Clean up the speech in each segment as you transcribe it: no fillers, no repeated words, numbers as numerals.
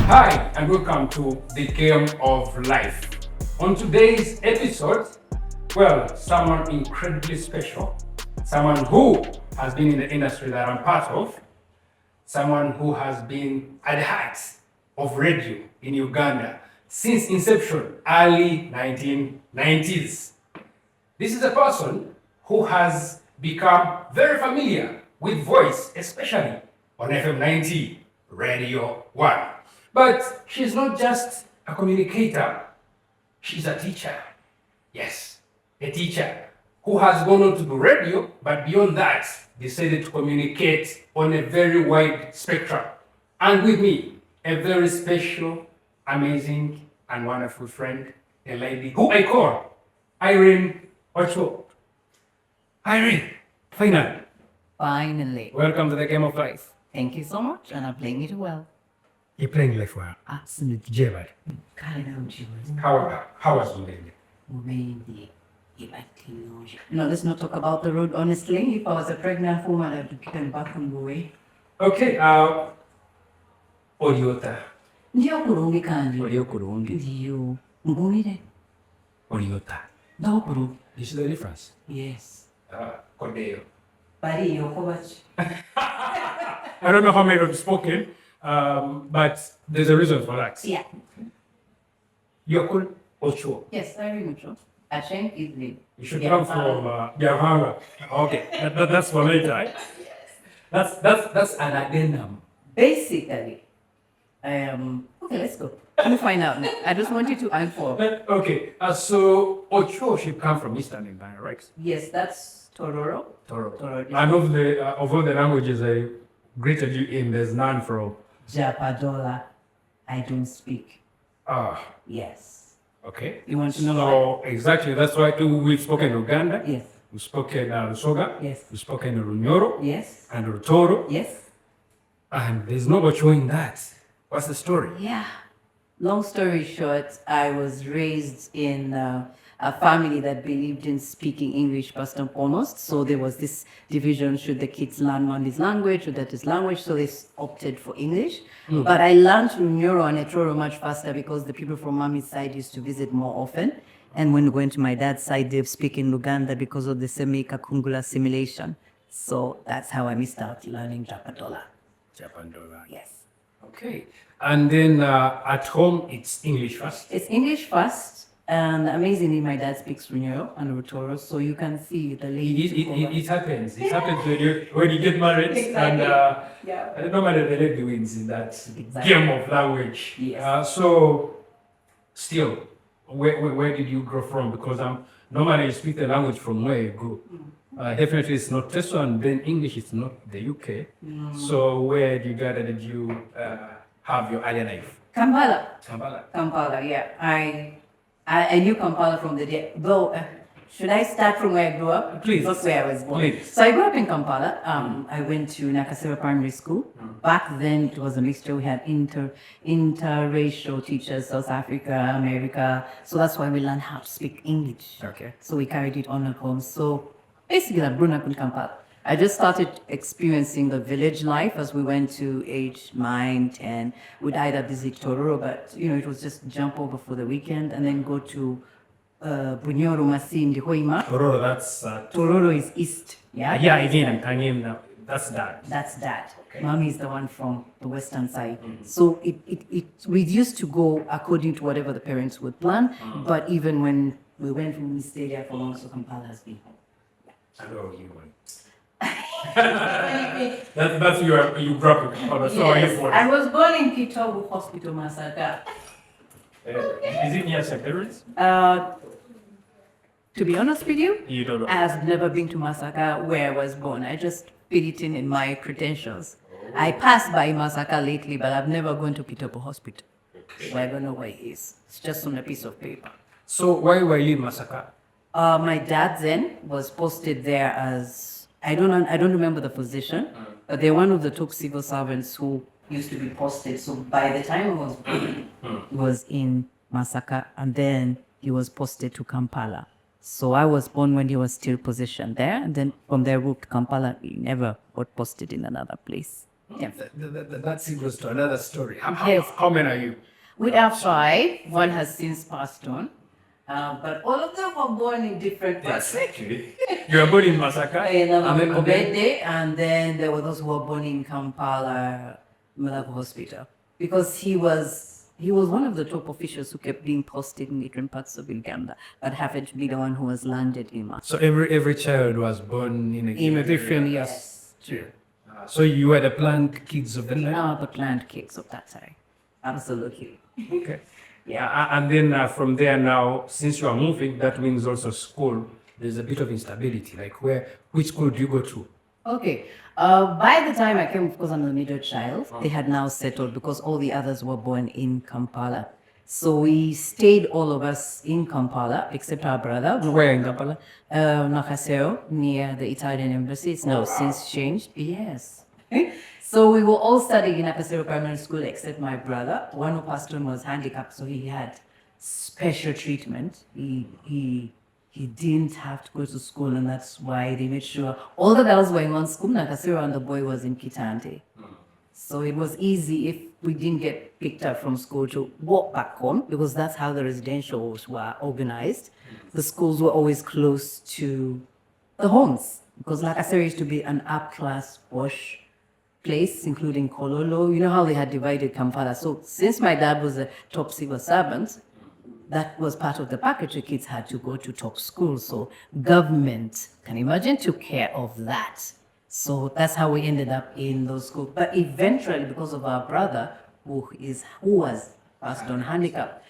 Hi, and welcome to the Game of Life. On today's episode, someone incredibly special, someone who has been in the industry that I'm part of, someone who has been at the heart of radio in Uganda since inception, early 1990s. This is a person who has become very familiar with voice, especially on FM 90, Radio 1. But she's not just a communicator, she's a teacher. Yes, a teacher who has gone on to do radio, but beyond that, decided to communicate on a very wide spectrum. And with me, a very special, amazing, and wonderful friend, a lady who I call Irene Ochwo. Irene, finally. Finally. Welcome to the Game of Life. Thank you so much, and I'm playing it well. You're playing life well. Absolutely. Jebad. How was Mulende? Let's not talk about the road, honestly. If I was a pregnant woman, I'd be kicking back on the way. Okay, Oriota. Ndio kurungi kandi. Orio kurungi. Ndio. Ngumire. Oriota. No kuru. This is the difference. Yes. Kodeo. Bari yokobachi. I don't know how many have spoken, but there's a reason for that. Yeah. You're called Ochwo. Yes, I remember. Ashen is the. You should come from Yavanga. Okay, that's for later. Right? Yes. That's an addendum. Basically, okay, let's go. We'll find out now. I just want you to inform. Okay, so Ochwo should come from Eastern Uganda, right? Yes, that's Tororo. Tororo. And of all the languages I greeted you in, there's none from Japadola. I don't speak. Yes. Okay. You want to know why? Exactly. That's why we've spoken Uganda. Yes. We've spoken Lusoga. Yes. We've spoken Runyoro. Yes. And Rutoro. Yes. And there's no much showing that. What's the story? Yeah. Long story short, I was raised in a family that believed in speaking English first and foremost. So there was this division, should the kids learn Mandi's language or that is language? So they opted for English. But I learned Runyoro and Etoro much faster because the people from mommy's side used to visit more often. And when going to my dad's side, they speak in Luganda because of the Semi-Kakungula assimilation. So that's how I missed out learning Japadola. Japadola. Yes. Okay. And then at home, it's English first? It's English first. And amazingly, my dad speaks Runyoro and Rutoro, so you can see the lady. It happens. It happens when you get married. Exactly. And normally the lady wins in that game of language. Yes. So, still, where did you grow from? Because normally you speak the language from where you grew. Definitely it's not Teso, and then English is not the UK. So where did you have your early life? Kampala, yeah. I knew Kampala from the day, though, should I start from where I grew up? Please. That's where I was born. Please. So I grew up in Kampala. I went to Nakasero Primary School. Back then it was a mixture. We had interracial teachers, South Africa, America. So that's why we learned how to speak English. Okay. So we carried it on at home. So basically I've grown up in Kampala. I just started experiencing the village life as we went to age 9, 10. We'd either visit Tororo, but it was just jump over for the weekend and then go to Bunyoro Masindi Hoima. Tororo, that's... Tororo is east. Yeah, again, that's dad. That's dad. Okay. Mommy is the one from the western side. So we used to go according to whatever the parents would plan. But even when we went, we stayed there for long, so Kampala has been home. I know you went. That's you grew up in Kampala. So Yes, I was born in Kitobu Hospital, Masaka. Is it near St. Mary's? To be honest with you, You don't know. I have never been to Masaka where I was born. I just fit it in my credentials. I passed by Masaka lately, but I've never gone to Kitobu Hospital. So I don't know where it is. It's just on a piece of paper. So why were you in Masaka? My dad then was posted there as I don't remember the position, but they're one of the top civil servants who used to be posted. So by the time I was born, he was in Masaka, and then he was posted to Kampala. So I was born when he was still positioned there, and then from there moved to Kampala. He never got posted in another place. Yeah. That equals to another story. Yes. How many are you? We have 5. One has since passed on. But all of them were born in different places. Actually. You were born in Masaka. And then there were those who were born in Kampala Malawi Hospital. Because he was one of the top officials who kept being posted in different parts of Uganda, but happened to be the one who was landed in Masaka. So every child was born in a different Yes. True. So you were the planned kids of the land? Now the planned kids of that time. Absolutely. Okay. Yeah, and then from there now, since you are moving, that means also school. There's a bit of instability. Like which school do you go to? Okay. By the time I came, because I'm the middle child, they had now settled because all the others were born in Kampala. So we stayed, all of us, in Kampala, except our brother. Where in Kampala? Nakasero, near the Italian embassy. It's now since changed. Yes. So we were all studying in Nakasero Primary School, except my brother. One who passed on was handicapped, so he had special treatment. He didn't have to go to school, and that's why they made sure all the girls were in one school, Nakasero, and the boy was in Kitante. So it was easy if we didn't get picked up from school to walk back home, because that's how the residentials were organized. The schools were always close to the homes, because Nakasero used to be an up-class posh place, including Kololo. You know how they had divided Kampala. So since my dad was a top civil servant, that was part of the package. The kids had to go to top school. So government, can you imagine, took care of that. So that's how we ended up in those schools. But eventually, because of our brother, who was passed on handicap,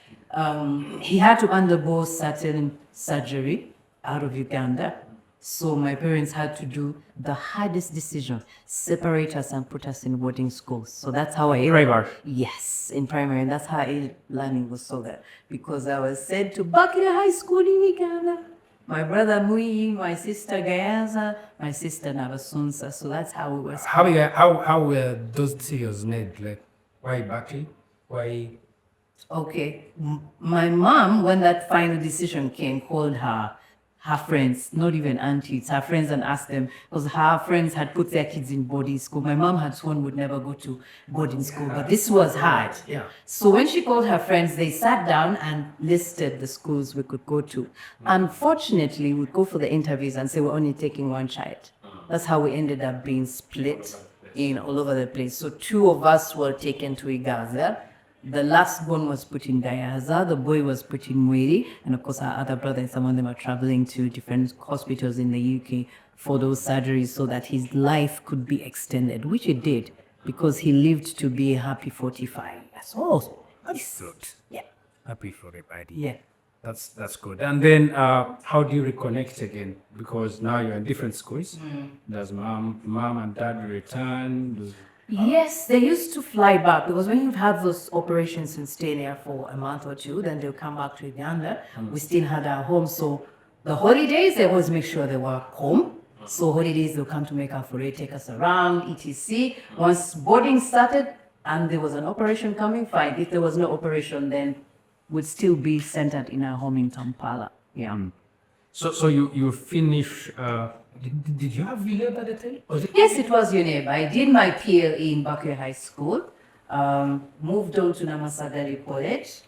he had to undergo certain surgery out of Uganda. So my parents had to do the hardest decision, separate us and put us in boarding schools. So that's how I... Primary? Yes, in primary. And that's how learning was so that. Because I was sent to Makerere High School in Uganda. My brother Mui, my sister Gayaza, my sister Navasunsa. So that's how we were... How were those decisions made? Like, why Baki? Why... Okay. My mom, when that final decision came, called her friends, not even aunties, her friends, and asked them, because her friends had put their kids in boarding school. My mom had sworn would never go to boarding school, but this was hard. Yeah. So when she called her friends, they sat down and listed the schools we could go to. Unfortunately, we'd go for the interviews and say we're only taking one child. That's how we ended up being split in all over the place. So 2 of us were taken to Igaza. The last born was put in Gayaza, the boy was put in Mwiri, and of course our other brother and some of them are traveling to different hospitals in the UK for those surgeries so that his life could be extended, which it did, because he lived to be a happy 45 years old. That's good. Yeah. Happy for everybody. Yeah. That's good. And then how do you reconnect again? Because now you're in different schools. Does mom and dad return? Yes, they used to fly back, because when you've had those operations and stay there for a month or 2, then they'll come back to Uganda. We still had our home, so the holidays, they always make sure they were home. So holidays, they'll come to make our foray, take us around, etc. Once boarding started and there was an operation coming, fine. If there was no operation, then we'd still be centered in our home in Kampala. Yeah. So you finish... Did you have UNEB at the time? Yes, it was UNEB. I did my PL in Makerere High School, moved on to Namasagali College.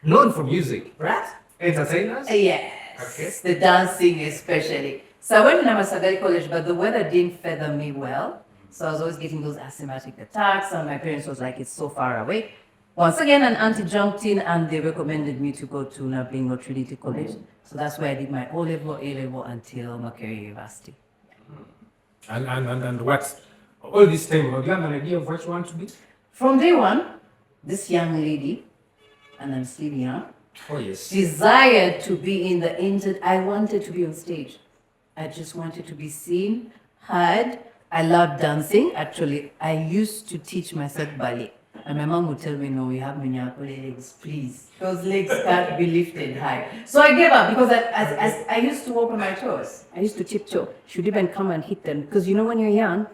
Known for music, right? Entertainers? Yes, okay. The dancing especially. So I went to Namasagali College, but the weather didn't feather me well. So I was always getting those asthmatic attacks, and my parents was like, it's so far away. Once again, an auntie jumped in and they recommended me to go to Nabingo Trinity College. So that's where I did my O-level, A-level until Makerere University. And what, all this time, do you have an idea of what you want to be? From day one, this young lady, and I'm still young, desired to be in the I wanted to be on stage. I just wanted to be seen, heard. I loved dancing. Actually, I used to teach myself ballet. And my mom would tell me, no, you have miniature legs, please. Those legs can't be lifted high. So I gave up, because as I used to walk on my toes. I used to tiptoe. She would even come and hit them. Because you know when you're young,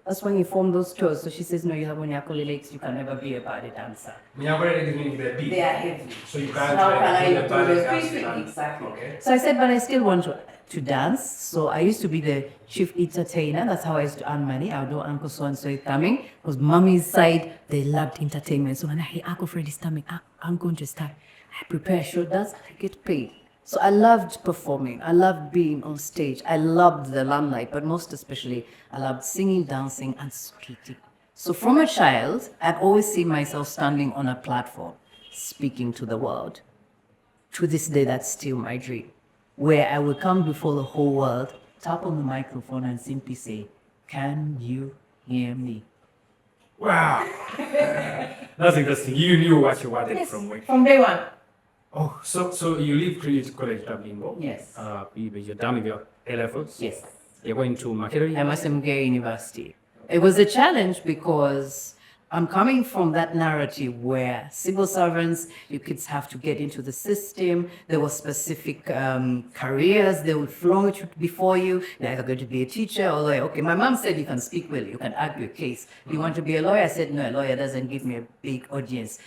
that's when you form those toes. So she says, no, you have miniature legs, you can never be a ballet dancer. Miniature legs meaning they're big. They are heavy. So you can't how can I do ballet the dance. exactly. Okay. So I said, but I still want to. to dance. So I used to be the chief entertainer. That's how I used to earn money. I would know Uncle so-and-so is coming. Because mommy's side, they loved entertainment. So when I hear Uncle Fred is coming, I'm going to start. I prepare a show dance, I get paid. So I loved performing. I loved being on stage. I loved the limelight, but most especially, I loved singing, dancing, and speaking. So from a child, I've always seen myself standing on a platform, speaking to the world. To this day, that's still my dream, where I will come before the whole world, tap on the microphone and simply say, "Can you hear me?" Wow. That's interesting. You knew what you wanted from when. From day one. Oh, so you leave Trinity College Dublin, Yes. You're done with your A levels. Yes. You're going to Makerere. I'm at Makerere University. It was a challenge because I'm coming from that narrative where civil servants, you kids have to get into the system. There were specific careers they would float before you. You're either going to be a teacher or lawyer. Okay, my mom said you can speak well, you can argue a case. You want to be a lawyer? I said, no, a lawyer doesn't give me a big audience.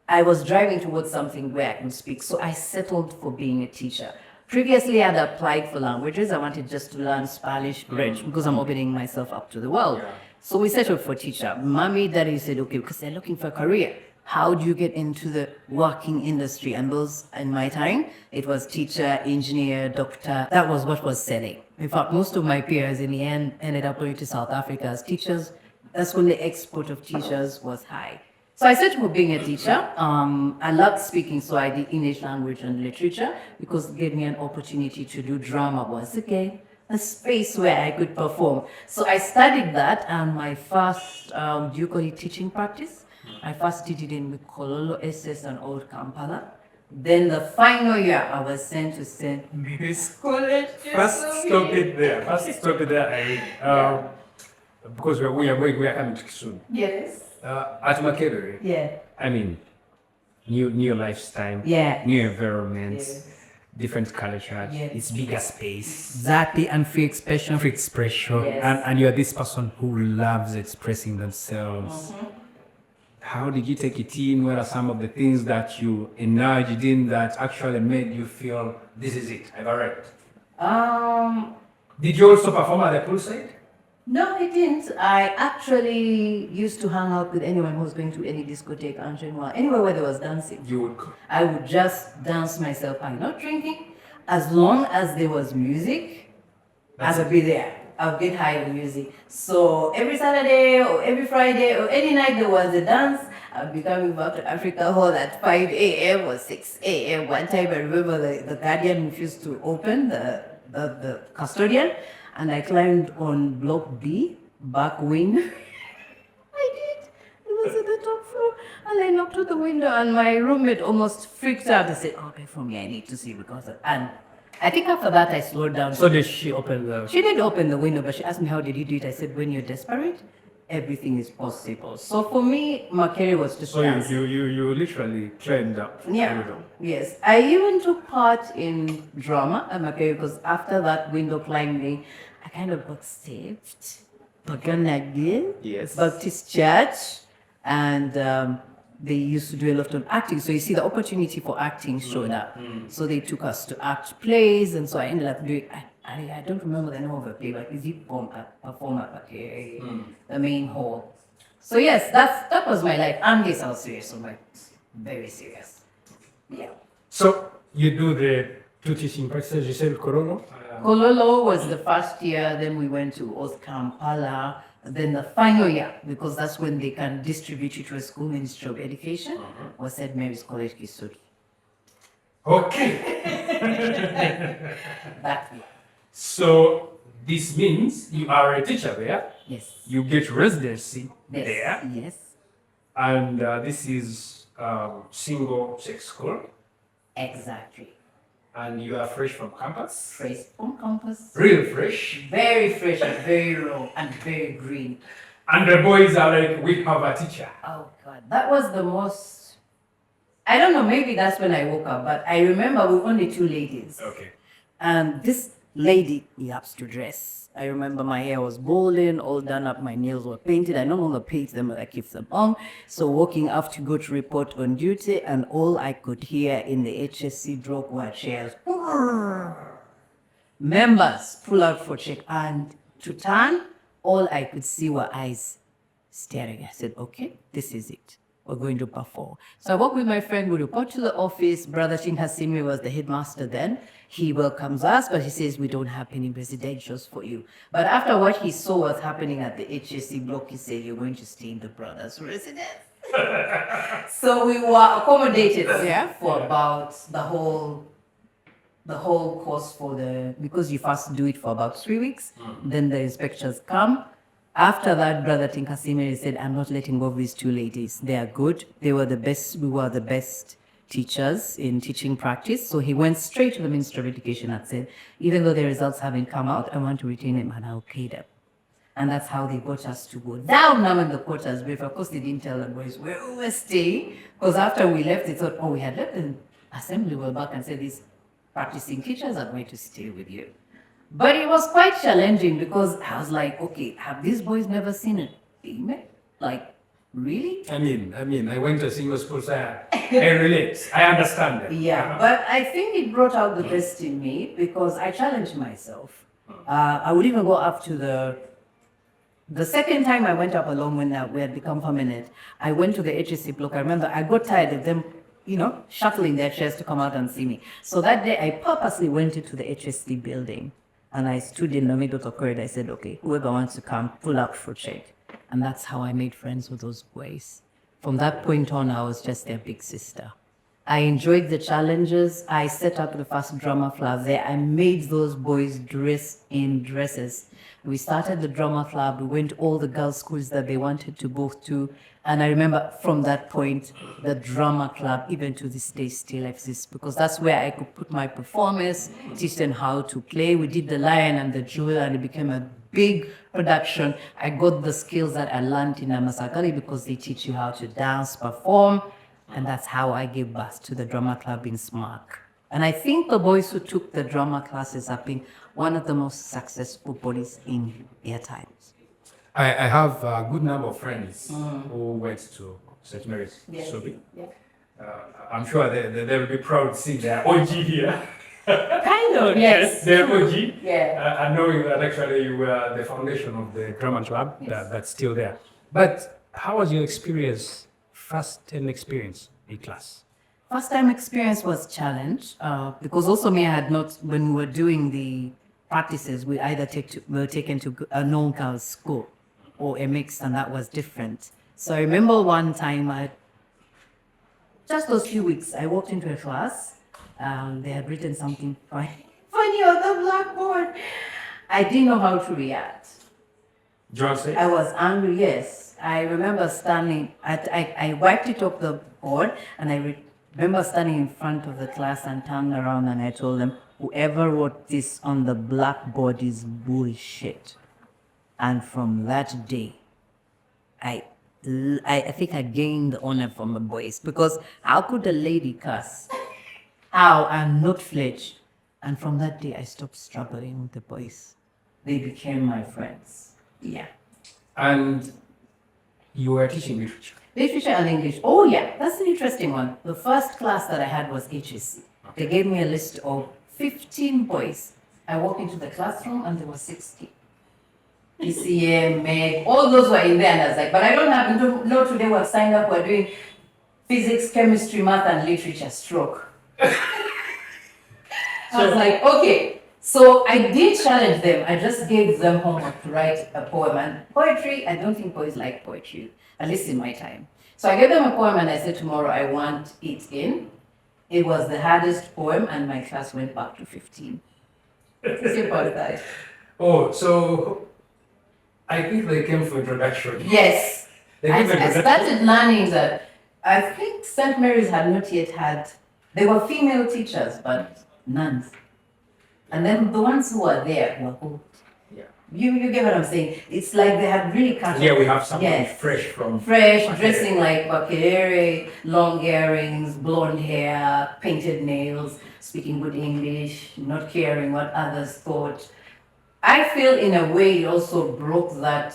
I was driving towards something where I can speak, so I settled for being a teacher. Previously, I had applied for languages. I wanted just to learn Spanish, French, because I'm opening myself up to the world. Yeah. So we settled for teacher. Mommy, daddy said, okay, because they're looking for a career. How do you get into the working industry? And those, in my time, it was teacher, engineer, doctor. That was what was selling. In fact, most of my peers in the end ended up going to South Africa as teachers. That's when the export of teachers was high. So I settled for being a teacher. I loved speaking, so I did English language and literature because it gave me an opportunity to do drama once again, a space where I could perform. So I studied that, and my first, do you call it teaching practice? I first did it in Kololo SS and Old Kampala. Then the final year, I was sent to St. Mary's College. First stop it there, Irene. Because we are coming to soon. Yes. At Makerere, Yeah. I mean, new lifestyle, Yeah. new environments, Yes. different culture, Yes. it's bigger space. Exactly, and free expression. Free expression, Yes. and you're this person who loves expressing themselves. How did you take it in? What are some of the things that you indulged in that actually made you feel this is it, I've arrived? Did you also perform at the poolside? No, I didn't. I actually used to hang out with anyone who was going to any discotheque, anywhere where there was dancing. You would go. I would just dance myself. I'm not drinking. As long as there was music, I would be there. I would get high on music. So every Saturday or every Friday or any night there was a dance, I would be coming back to Africa Hall at 5 a.m. or 6 a.m. One time I remember the guardian refused to open, the custodian, and I climbed on block B, back wing. I did. It was at the top floor. And I knocked on the window, and my roommate almost freaked out. I said, okay, for me, I need to see because of... And I think after that, I slowed down. So did she open the... She did open the window, but she asked me, how did you do it? I said, when you're desperate, everything is possible. So for me, Makerere was just So dance. you literally trained up. Yeah. Yes. I even took part in drama at Makerere because after that window climbing, I kind of got saved. Began again. Yes. Baptist church. And they used to do a lot of acting. So you see, the opportunity for acting showed up. So they took us to act plays. And so I ended up doing, I don't remember the name of the play, but it's perform at the main hall. So yes, that was my life. And this I was serious, so like very serious. Yeah. So you do the two teaching practices, you said Korolo? Kololo was the first year, then we went to Old Kampala, then the final year, because that's when they can distribute you to a school Ministry of Education, was St. Mary's College, Kisutu. Okay. That year. So this means you are a teacher there, Yes. you get residency Yes. there, Yes. and this is single sex school, Exactly. and you are fresh from campus. Fresh on campus. Real fresh. Very fresh and very raw and very green. And the boys are like, we have a teacher. Oh God, that was the most, I don't know, maybe that's when I woke up, but I remember we were only two ladies. Okay. And this lady loves to dress. I remember my hair was balding, all done up, my nails were painted. I no longer paint them, I keep them on. So walking up to go to report on duty, and all I could hear in the HSC drop were chairs. members pull out for check. And to turn, all I could see were eyes staring. I said, okay, this is it. We're going to perform. So I worked with my friend, we report to the office. Brother Hasimi was the headmaster then. He welcomes us, but he says, we don't have any residentials for you. But after what he saw was happening at the HSC block, he said, you're going to stay in the brothers' residence. So we were accommodated there for about the whole course because you first do it for about 3 weeks, then the inspectors come. After that, Brother Tinkasimiri said, I'm not letting go of these two ladies. They are good. They were the best. We were the best teachers in teaching practice. So he went straight to the Minister of Education and said, even though the results haven't come out, I want to retain them and I'll pay them. And that's how they got us to go down now in the quarters. But of course, they didn't tell the boys where we were staying. Because after we left, they thought, we had left the assembly. We were back and said, these practicing teachers are going to stay with you. But it was quite challenging because I was like, okay, have these boys never seen a female? Like, really? I mean, I went to a single school, so I relate. I understand that. Yeah, but I think it brought out the best in me because I challenged myself. I would even go up to the second time I went up alone when we had become permanent. I went to the HSC block. I remember I got tired of them, shuffling their chairs to come out and see me. So that day I purposely went into the HSC building. And I stood in the middle of the corridor. I said, okay, whoever wants to come, pull out for check. And that's how I made friends with those boys. From that point on, I was just their big sister. I enjoyed the challenges. I set up the first drama club there. I made those boys dress in dresses. We started the drama club. We went to all the girls' schools that they wanted to go to. And I remember from that point, the drama club, even to this day, still exists because that's where I could put my performers, teach them how to play. We did The Lion and the Jewel, and it became a big production. I got the skills that I learned in Amasakali because they teach you how to dance, perform, and that's how I gave birth to the drama club in SMARC. And I think the boys who took the drama classes have been one of the most successful boys in their times. I have a good number of friends who went to St. Mary's Sobi. Yeah. I'm sure they'll be proud to see their OG here. Kind of, yes. Their OG. Yeah. And knowing that actually you were the foundation of the drama club, that's still there. But how was your experience, first-time experience in class? First-time experience was challenge because also me, I had not, when we were doing the practices, we either were taken to a non-girls school or a mix, and that was different. So I remember one time, just those few weeks, I walked into a class. They had written something funny on the blackboard. I didn't know how to react. John said? I was angry, yes. I remember standing, I wiped it off the board, and I remember standing in front of the class and turned around and I told them, whoever wrote this on the blackboard is bullshit. And from that day, I think I gained the honor from the boys because how could a lady cuss? How? I'm not fledged. And from that day, I stopped struggling with the boys. They became my friends. Yeah. And you were teaching literature? Literature and English. Oh yeah, that's an interesting one. The first class that I had was HSC. They gave me a list of 15 boys. I walked into the classroom and there were 60. PCA, Meg, all those were in there, and I was like, but I don't happen to know today who have signed up. We're doing physics, chemistry, math, and literature, stroke. I was like, okay. So I did challenge them. I just gave them homework to write a poem. And poetry, I don't think boys like poetry, at least in my time. So I gave them a poem and I said, tomorrow I want it in. It was the hardest poem and my class went back to 15. Simple as that. Oh, so I think they came for introduction. Yes. I started learning that I think St. Mary's had not yet had, they were female teachers, but nuns. And then the ones who were there were old. Yeah. You get what I'm saying? It's like they had really cut. Yeah, we have someone fresh from... Fresh, dressing like Makerere, long earrings, blonde hair, painted nails, speaking good English, not caring what others thought. I feel in a way it also broke that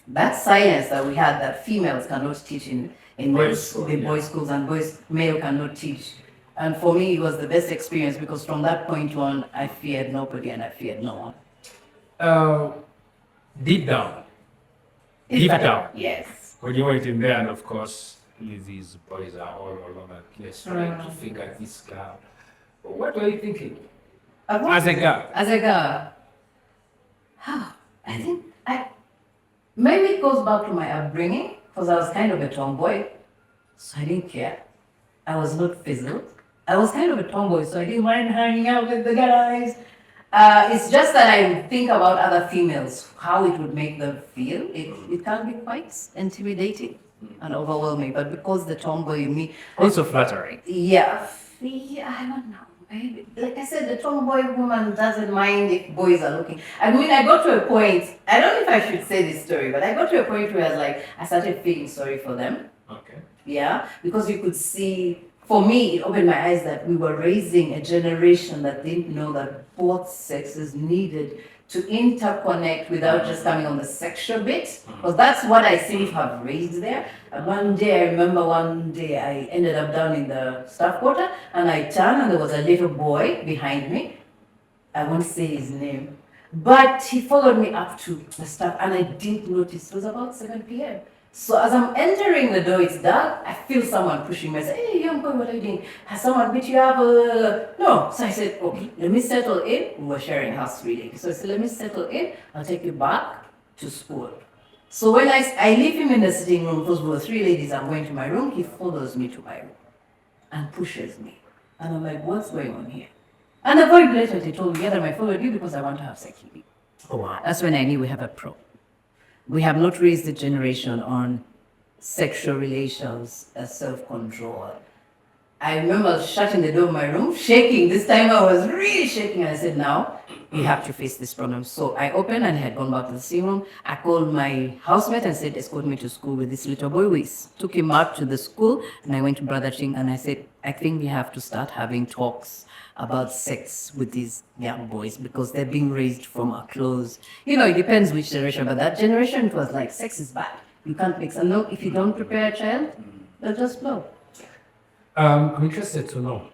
that silence that we had that females cannot teach in boys schools and male cannot teach And for me, it was the best experience because from that point on, I feared nobody and I feared no one. Deep down, deep down, Yes. when you went in there, and of course, these boys are all over the place trying to figure this girl. What were you thinking? As a girl? As a girl, I think maybe it goes back to my upbringing because I was kind of a tomboy, so I didn't care. I was not fizzled. I was kind of a tomboy, so I didn't mind hanging out with the guys. It's just that I would think about other females, how it would make them feel. It can be quite intimidating and overwhelming, but because the tomboy in me, Also flattering. yeah, I don't know. Maybe. Like I said, the tomboy woman doesn't mind if boys are looking. I mean, I got to a point, I don't know if I should say this story, but I got to a point where I was like, I started feeling sorry for them. Okay. Yeah, because you could see, for me, it opened my eyes that we were raising a generation that didn't know that both sexes needed to interconnect without just coming on the sexual bit. Because that's what I seem to have raised there. And one day, I remember I ended up down in the staff quarter and I turned and there was a little boy behind me. I won't say his name. But he followed me up to the staff and I didn't notice. It was about 7 p.m. So as I'm entering the door, it's dark, I feel someone pushing me. I say, hey, young boy, what are you doing? Has someone beat you up? No. So I said, okay, let me settle in. We were sharing house reading. So I said, let me settle in. I'll take you back to school. So when I leave him in the sitting room, those were 3 ladies, I'm going to my room, he follows me to my room and pushes me. And I'm like, what's going on here? And the boy blatantly told me, yeah, I followed you because I want to have sex with you. Oh, wow. That's when I knew we have a problem. We have not raised the generation on sexual relations as self-control. I remember shutting the door of my room, shaking. This time I was really shaking. And I said, now, we have to face this problem. So I opened and I had gone back to the sitting room. I called my housemate and said, escort me to school with this little boy. We took him up to the school and I went to Brother Ching and I said, I think we have to start having talks about sex with these young boys because they're being raised from a close. You know, it depends which generation, but that generation, it was like, sex is bad. You can't mix. And no, if you don't prepare a child, they'll just blow. I'm interested to know,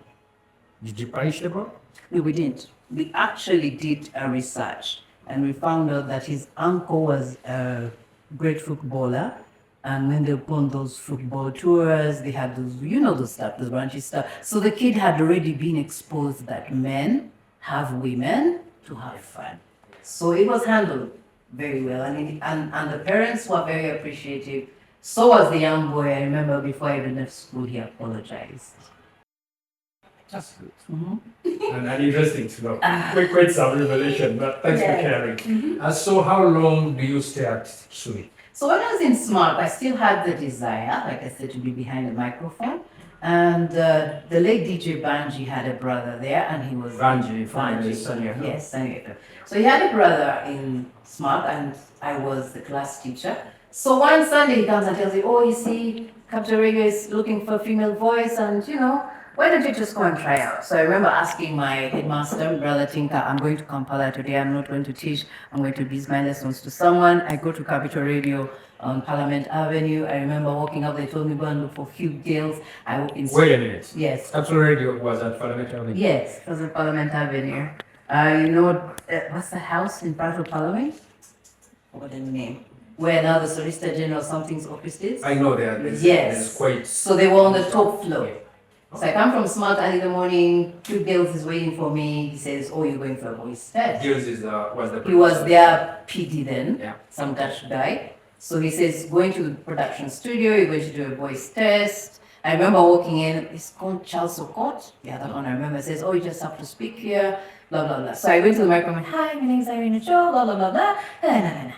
did you punish the boy? No, we didn't. We actually did a research and we found out that his uncle was a great footballer. And when they go on those football tours, they had those, you know, those stuff, those branchy stuff. So the kid had already been exposed that men have women to have fun. So it was handled very well. And the parents were very appreciative. So was the young boy. I remember before I even left school, he apologized. That's good. And interesting to know. Quite some revelation, but thanks for sharing. So how long do you stay at SUNY? So when I was in Smart, I still had the desire, like I said, to be behind the microphone. And the late DJ Banji had a brother there, and he was Banji from Sonia. Yes, Sonia. So he had a brother in Smart, and I was the class teacher. So one Sunday he comes and tells me, oh, you see, Katerega is looking for a female voice, and you know, why don't you just go and try out? So I remember asking my headmaster, Brother Tinka, I'm going to Kampala today, I'm not going to teach, I'm going to give my lessons to someone. I go to Capital Radio on Parliament Avenue. I remember walking up, they told me go and look for a few girls. Wait a minute. Yes. Capital Radio was at Parliament Avenue? Yes, it was at Parliament Avenue. You know, what's the house in front of Parliament? What the name? Where now the Solicitor General something's office is? I know there. Yes. Quite. So they were on the top floor. So I come from Smart early in the morning, 2 girls is waiting for me. He says, oh, you're going for a voice test. Girls He was their PD then, Yeah. some Dutch guy. So he says, going to the production studio, you're going to do a voice test. I remember walking in, it's called Charles Sokot. The other one I remember says, oh, you just have to speak here, blah, blah, blah. So I went to the microphone, hi, my name is Irene, blah, blah, blah, blah.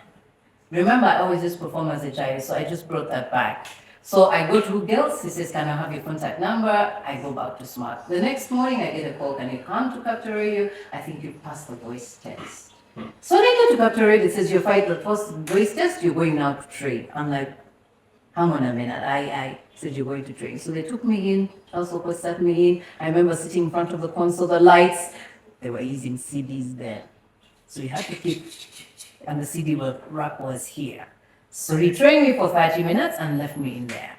Remember, I always just perform as a child, so I just brought that back. So I go to girls, he says, can I have your contact number? I go back to Smart. The next morning I get a call, can you come to Capital Radio? I think you passed the voice test. So when I get to Capital Radio, it says, you fight the first voice test, you're going now to train. I'm like, hang on a minute, I said you're going to train. So they took me in, also sat me in. I remember sitting in front of the console, the lights, they were using CDs then. So you had to keep, and the CD rack was here. So he trained me for 30 minutes and left me in there.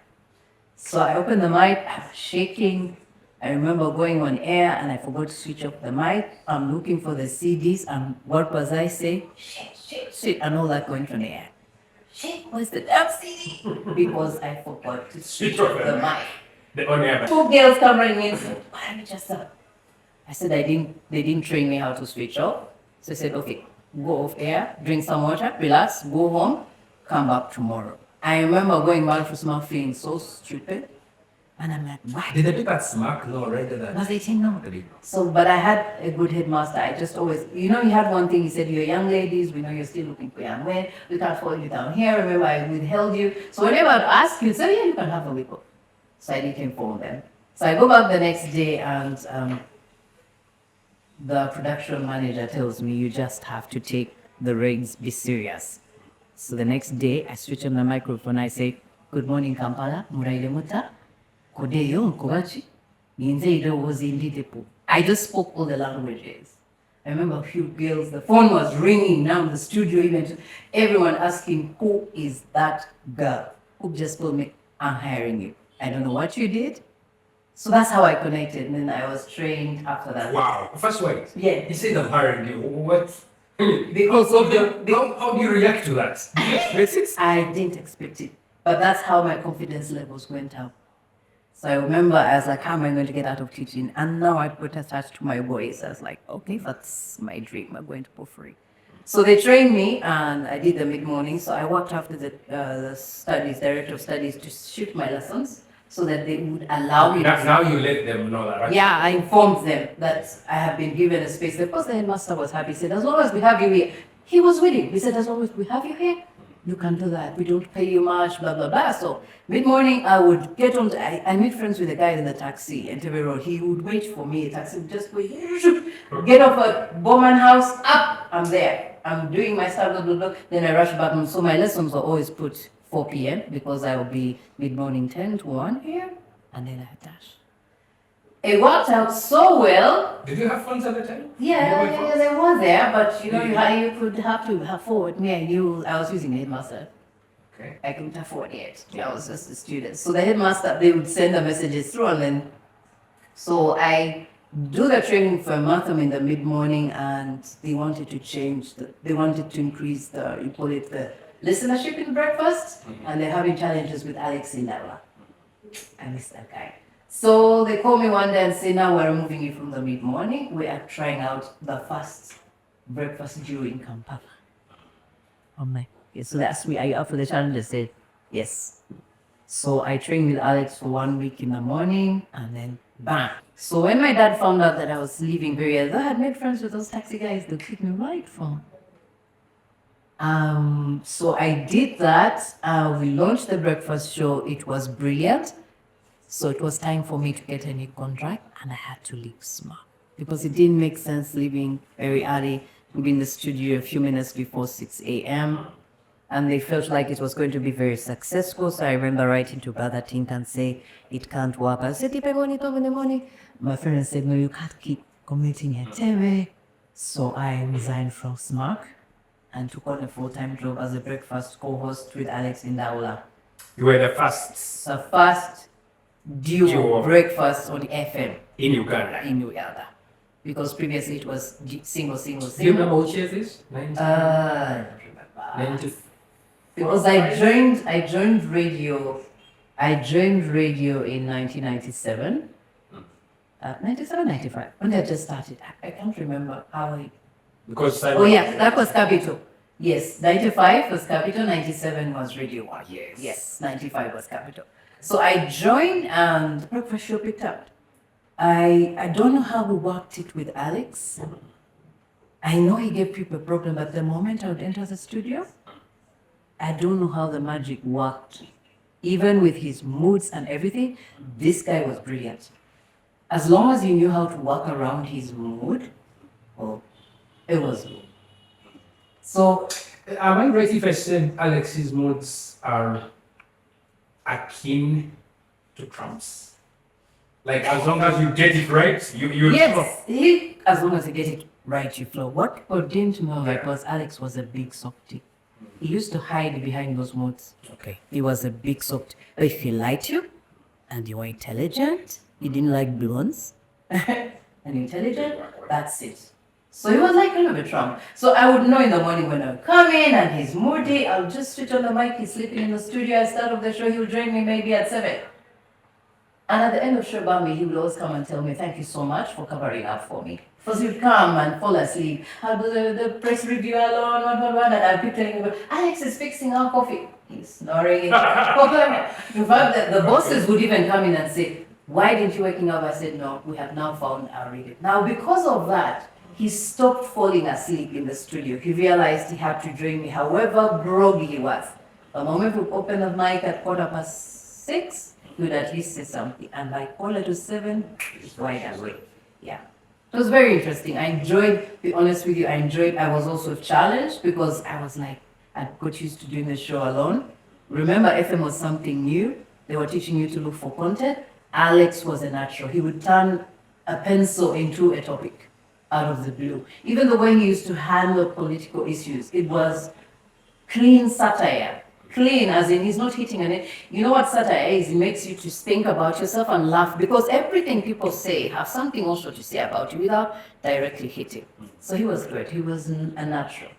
So I opened the mic, I was shaking. I remember going on air and I forgot to switch off the mic. I'm looking for the CDs and what was I saying? Shit, and all that going from the air. Shit, where's the damn CD? Because I forgot to switch off the mic. The on-air. Two girls come running in. Why don't you just I said they didn't train me how to switch off. So I said, okay, go off air, drink some water, relax, go home, come back tomorrow. I remember going back to Smack feeling so stupid. And I'm like, why? Did they pick at Smack? No, right? Was they saying no? So, but I had a good headmaster. I just always, you know, he had one thing. He said, you're young ladies. We know you're still looking for young men. We can't follow you down here. Remember, I withheld you. So whenever I'd ask you, say, yeah, you can have a week off. So I didn't inform them. So I go back the next day and the production manager tells me, you just have to take the reins, be serious. So the next day, I switch on the microphone. I say, good morning, Kampala. Muraile muta. Kodeyo, Kobachi. I just spoke all the languages. I remember a few girls, the phone was ringing now in the studio, even everyone asking, who is that girl? Who just told me, I'm hiring you. I don't know what you did. So that's how I connected, and then I was trained after that. Wow. First wait. Yeah. You said I'm hiring you. What? Because of How do you react to that? I didn't expect it. But that's how my confidence levels went up. So I remember I was like, how am I going to get out of teaching? And now I put attached to my voice. I was like, okay, that's my dream. I'm going to Pofuri. So they trained me and I did the mid-morning. So I worked after the director of studies to shoot my lessons so that they would allow me Now you let them know that, right? Yeah, I informed them that I have been given a space. The first headmaster was happy. He said, as long as we have you here. He was willing. He said, as long as we have you here, you can do that. We don't pay you much, blah, blah, blah. So mid-morning, I would get on, I made friends with a guy in the taxi in Tebe Road. He would wait for me. The taxi would just go, get off at Bowman House, up, I'm there. I'm doing my stuff, blah, blah, blah. Then I rush back home. So my lessons were always put 4 p.m. because I would be mid-morning 10 to 1 p.m. And then I dash. It worked out so well. Did you have phones at the time? Yeah, they were there, but you know, you could have to afford me and you. I was using a headmaster. Okay. I couldn't afford it. I was just a student. So the headmaster, they would send the messages through, and then so I do the training for a month. I'm in the mid-morning, and they wanted to change. They wanted to increase the, you call it the listenership in breakfast, and they're having challenges with Alex Ndawula. I miss that guy. So they call me one day and say, now we're removing you from the mid-morning. We are trying out the first breakfast duo in Kampala. I'm like, yes. So they asked me, are you up for the challenge? I said, yes. So I trained with Alex for 1 week in the morning and then bam. So when my dad found out that I was leaving very early, I had made friends with those taxi guys. They took me right from. So I did that. We launched the breakfast show. It was brilliant. So it was time for me to get a new contract and I had to leave Smack because it didn't make sense leaving very early, be in the studio a few minutes before 6 a.m. And they felt like it was going to be very successful. So I remember writing to Brother Tint and say, it can't work. I said, if I want it over in the morning. My friend said, no, you can't keep commuting at TV. So I resigned from Smack and took on a full-time job as a breakfast co-host with Alex Ndawula. You were the first. The first duo breakfast on FM in Uganda. In Uganda, because previously it was single. Do you remember which year this? 90. Because I joined radio. I joined radio in 1997. 97, 95. When I just started, I can't remember how I. Because that was Capital. Yes, 95 was Capital. 97 was Radio One. Yes, 95 was Capital. So I joined and the breakfast show picked up. I don't know how we worked it with Alex. I know he gave people a problem, but the moment I would enter the studio, I don't know how the magic worked. Even with his moods and everything, this guy was brilliant. As long as you knew how to work around his mood, it was good. So, am I right if I said Alex's moods are akin to Trump's? Like, as long as you get it right, you yes, as long as you get it right, you flow. What people didn't know was Alex was a big softie. He used to hide behind those moods. Okay. He was a big softie. If he liked you and you were intelligent, He didn't like blondes. And intelligent, that's it. So he was like a little bit Trump. So I would know in the morning when I would come in and he's moody, I'll just switch on the mic, he's sleeping in the studio, I start off the show, he would join me maybe at 7. And at the end of Shobami, he would always come and tell me, thank you so much for covering up for me. Because he'd come and fall asleep. I'll do the press review alone, and I'll keep telling him, Alex is fixing our coffee. He's snoring. In fact, the bosses would even come in and say, why didn't you waking up? I said, no, we have now found our rhythm. Now, because of that, he stopped falling asleep in the studio. He realized he had to join me, however groggy he was. The moment we opened the mic at 6:15, he would at least say something. And like 7, he's wide awake. Yeah. It was very interesting. I enjoyed, to be honest with you, I was also challenged because I was like, I got used to doing the show alone. Remember, FM was something new. They were teaching you to look for content. Alex was a natural. He would turn a pencil into a topic out of the blue. Even the way he used to handle political issues, it was clean satire. Clean, as in he's not hitting on it. You know what satire is? It makes you to think about yourself and laugh because everything people say have something also to say about you without directly hitting. So he was great. He was a natural.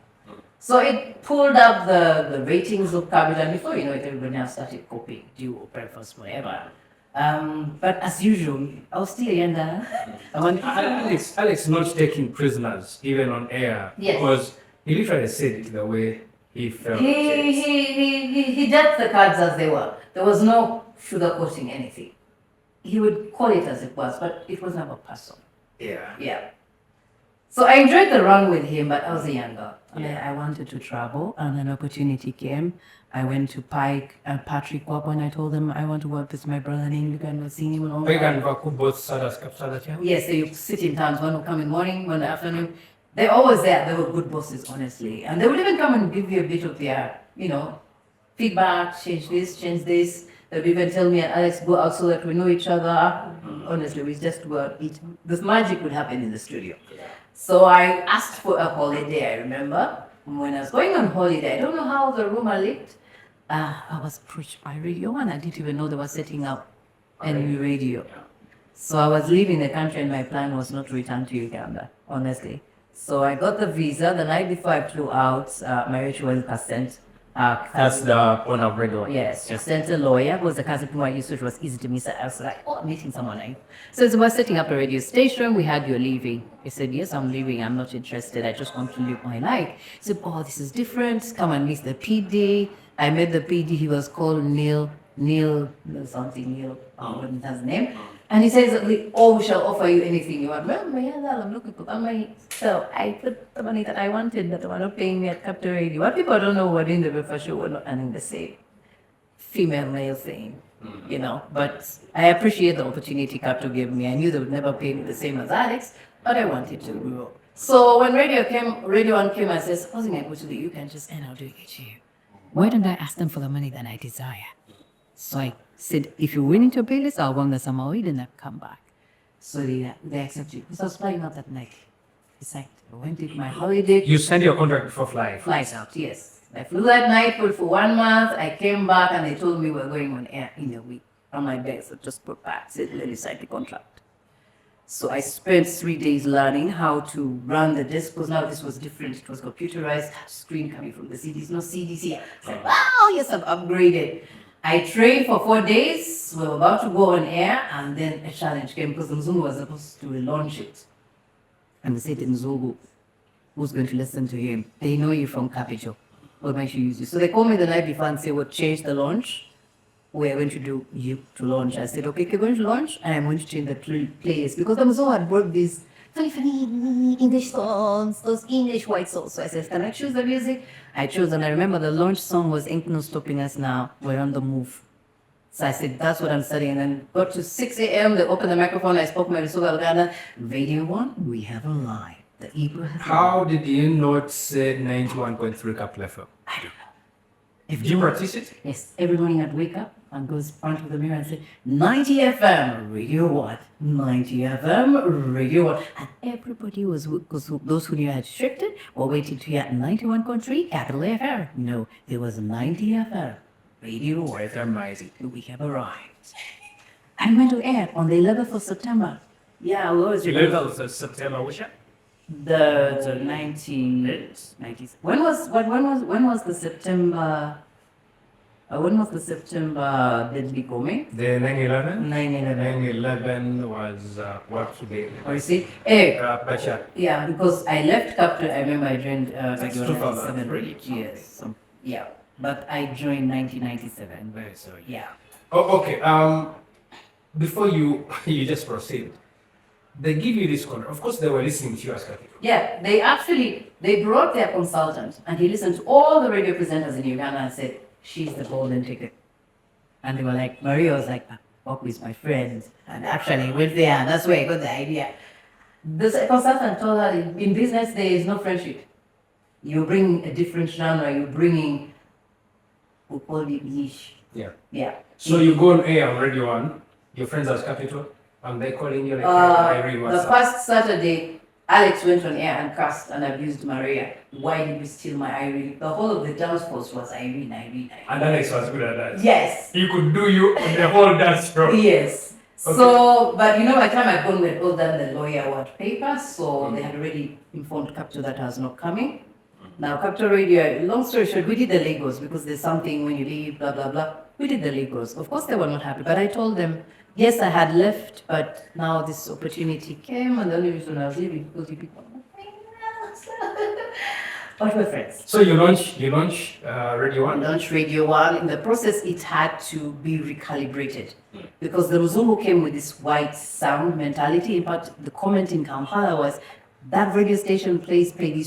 So it pulled up the ratings of coverage, and before you know it, everybody now started copying Duo, Breakfast, whatever. But as usual, I was still younger. Alex not taking prisoners even on air. Yes. Because he literally said it the way he felt. He dealt the cards as they were. There was no sugarcoating anything. He would call it as it was, but it was never personal. Yeah. Yeah. So I enjoyed the run with him, but I was younger. Yeah. I wanted to travel, and an opportunity came. I went to Pike and Patrick Wap when I told them I want to work with my brother in England. I was seeing him all Yes, they sit in towns. One would come in the morning, one in the afternoon. They're always there. They were good bosses, honestly. And they would even come and give you a bit of their, feedback, change this, change this. They would even tell me and Alex, go out so that we know each other. Honestly, we just go out eat. This magic would happen in the studio. So I asked for a holiday, I remember. When I was going on holiday, I don't know how the rumor leaked. I was approached by radio and I didn't even know they were setting up a new radio. So I was leaving the country and my plan was not to return to Uganda, honestly. So I got the visa. The night before I flew out, my ritual was consent. That's the owner of radio. Yes, just sent a lawyer who was the cousin who I used to, which was easy to miss. I was like, oh, I'm meeting someone. So we're setting up a radio station. We had you leaving. He said, yes, I'm leaving. I'm not interested. I just want to live my life. He said, oh, this is different. Come and meet the PD. I met the PD. He was called Neil, something, Neil, what is his name? And he says, we shall offer you anything you want. Well, I'm looking for money. So I put the money that I wanted, that they were not paying me at Capital Radio. What people don't know, we're doing the breakfast show, we're not earning the same female-male thing, But I appreciate the opportunity Capital gave me. I knew they would never pay me the same as Alex, but I wanted to grow. So when Radio 1 came and says, supposing I go to the UK and just end up doing it here, why don't I ask them for the money that I desire? So I said, if you're willing to pay this, I'll run the summer away, then I'll come back. So they accepted. Because I was flying out that night. It's like, I went to my holiday. You sent your contract before flying? Flies out, yes. I flew that night for 1 month. I came back and they told me we're going on air in a week. On my bed, so just put back, said, let me sign the contract. So I spent 3 days learning how to run the disc, because now this was different. It was computerized, touch screen coming from the CDs, no CDs here. I said, wow, yes, I've upgraded. I trained for 4 days. We were about to go on air, and then a challenge came because Mzungu was supposed to launch it. And they said, Mzungu, who's going to listen to him? They know you from Capital. What might you use you? So they called me the night before and said, we'll change the launch. We're going to do you to launch. I said, okay, you're going to launch, and I'm going to change the playlist. Because Mzungu had brought these funny English songs, those English white songs. So I said, can I choose the music? I chose, and I remember the launch song was Ain't No Stopping Us Now, We're on the Move. So I said, that's what I'm studying. And then got to 6 a.m., they opened the microphone, I spoke my Lusuga Uganda. Radio 1, we have a line. The Igbo has How did you not say 91.3 Capital FM? I don't know. Did you practice it? Yes, every morning I'd wake up and go in front of the mirror and say, 90 FM, Radio 1, 90 FM, Radio 1. And everybody was, because those who knew I had shifted were waiting to hear 91.3 Capital FM. No, there was 90 FM, Radio 1. Quite amazing. We have arrived. and went to air on the 11th of September. Yeah, I'll always remember. 11th of September, which year? The 1990s. When was the September? When was the September deadly bombing? The 9/11. 9/11. 9/11 was what today? Or you see, eh, Bachar. yeah, because I left Captain. I remember I joined That's Radio 2003. 97. Yes, yeah, but I joined 1997. Very sorry. Yeah. Oh, okay. Before you you just proceed, they give you this contract. Of course, they were listening to you as Capital. Yeah, they brought their consultant and he listened to all the radio presenters in Uganda and said, she's the golden ticket. And they were like, Maria was like, Bob is my friend. And actually went there and that's where I got the idea. The consultant told her, in business there is no friendship. You bring a different genre, you bring, we call it niche. Yeah. Yeah. So you go on air on Radio 1, your friends as Capital, and they calling you like Irene, The what's up? first Saturday, Alex went on air and cursed and abused Maria. Why did you steal my Irene? The whole of the dance force was Irene. And Alex was good at that. Yes. He could do you on the whole dance floor. Yes. Okay. So, but by the time I'd gone, we'd all done the lawyer award paper, so they had already informed Capital that I was not coming. Now, Capital Radio, long story short, we did the Legos because there's something when you leave, blah, blah, blah. We did the Legos. Of course, they were not happy, but I told them, yes, I had left, but now this opportunity came, and the only reason I was leaving because you people but we're friends. So you launch Radio 1? Launched Radio 1. In the process, it had to be recalibrated because the Muzungu came with this white sound mentality. In fact, the comment in Kampala was that radio station plays Peggy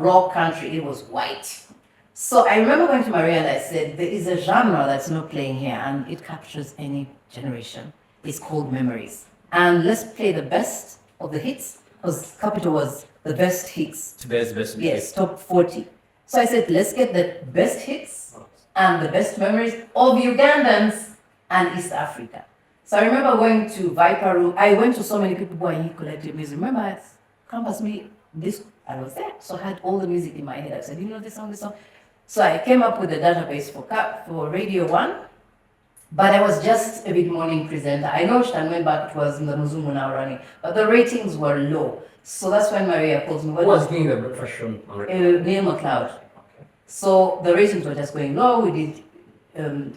rock country. It was white. So I remember going to Maria and I said, there is a genre that's not playing here and it captures any generation. It's called Memories. And let's play the best of the hits because Capital was the best hits. Today's best Yes, top 40. So I said, let's get the best hits and the best memories of Ugandans and East Africa. So I remember going to Viper Room. I went to so many people who are collective music. Remember at Campus Me, I was there. So I had all the music in my head. I said, you know this song, this song. So I came up with a database for Radio 1, but I was just a bit morning presenter. I know Shanwen, but it was the Muzungu now running, but the ratings were low. So that's when Maria calls me. Who was doing the breakfast show? Neil McLeod. So the ratings were just going low. We did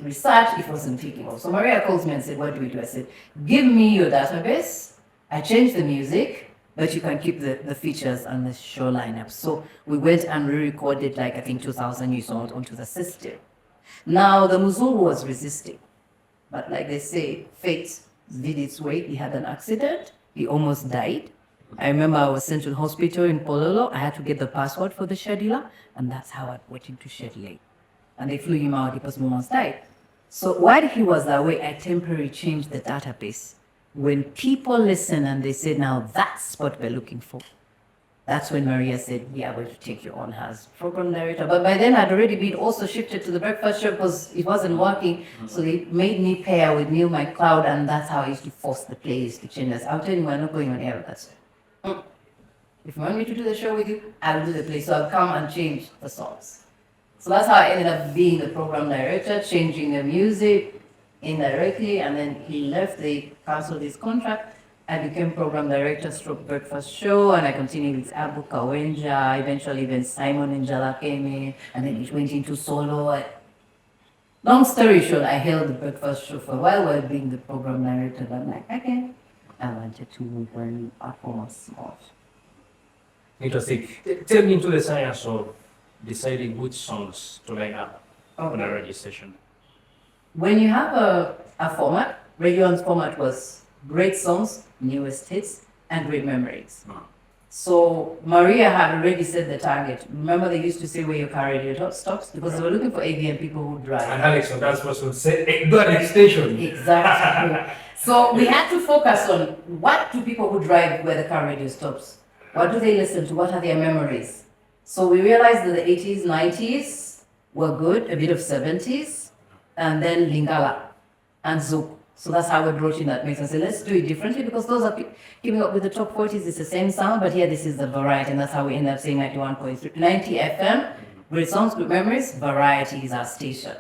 research, it wasn't taking off. So Maria calls me and said, what do we do? I said, give me your database. I changed the music, but you can keep the features and the show lineup. So we went and re-recorded like I think 2,000 new songs onto the system. Now the Muzungu was resisting, but like they say, fate did its way. He had an accident. He almost died. I remember I was sent to the hospital in Pololo. I had to get the password for the scheduler, and that's how I went into scheduling. And they flew him out because Mom died. So while he was away, I temporarily changed the database. When people listen and they say, now that's what we're looking for, that's when Maria said, we are going to take you on as program director. But by then I'd already been also shifted to the breakfast show because it wasn't working. So they made me pair with Neil McLeod, and that's how I used to force the playlist to change. I'll tell you, we're not going on air, that's it. If you want me to do the show with you, I'll do the play. So I'll come and change the songs. So that's how I ended up being the program director, changing the music indirectly, and then he left, they canceled his contract. I became program director stroke breakfast show, and I continued with Abu Kawenja. Eventually even Simon Njala came in, and then it went into solo. Long story short, I held the breakfast show for a while while being the program director. But I'm like, okay, I wanted to move on performance more. Interesting. Tell me into the science of deciding which songs to line up on a radio station. When you have a format, Radio 1's format was great songs, newest hits, and great memories. So Maria had already set the target. Remember they used to say where your car radio stops? Because they were looking for AVM people who drive. And Alex on that supposed to say, do an extension. Exactly. So we had to focus on what do people who drive where the car radio stops? What do they listen to? What are their memories? So we realized that the 80s, 90s were good, a bit of 70s, and then Lingala and Zouk. So that's how we brought in that mix and said, let's do it differently because those are keeping up with the top 40s. It's the same sound, but here this is the variety, and that's how we end up saying 91.3, 90 FM, great songs, good memories, variety is our station.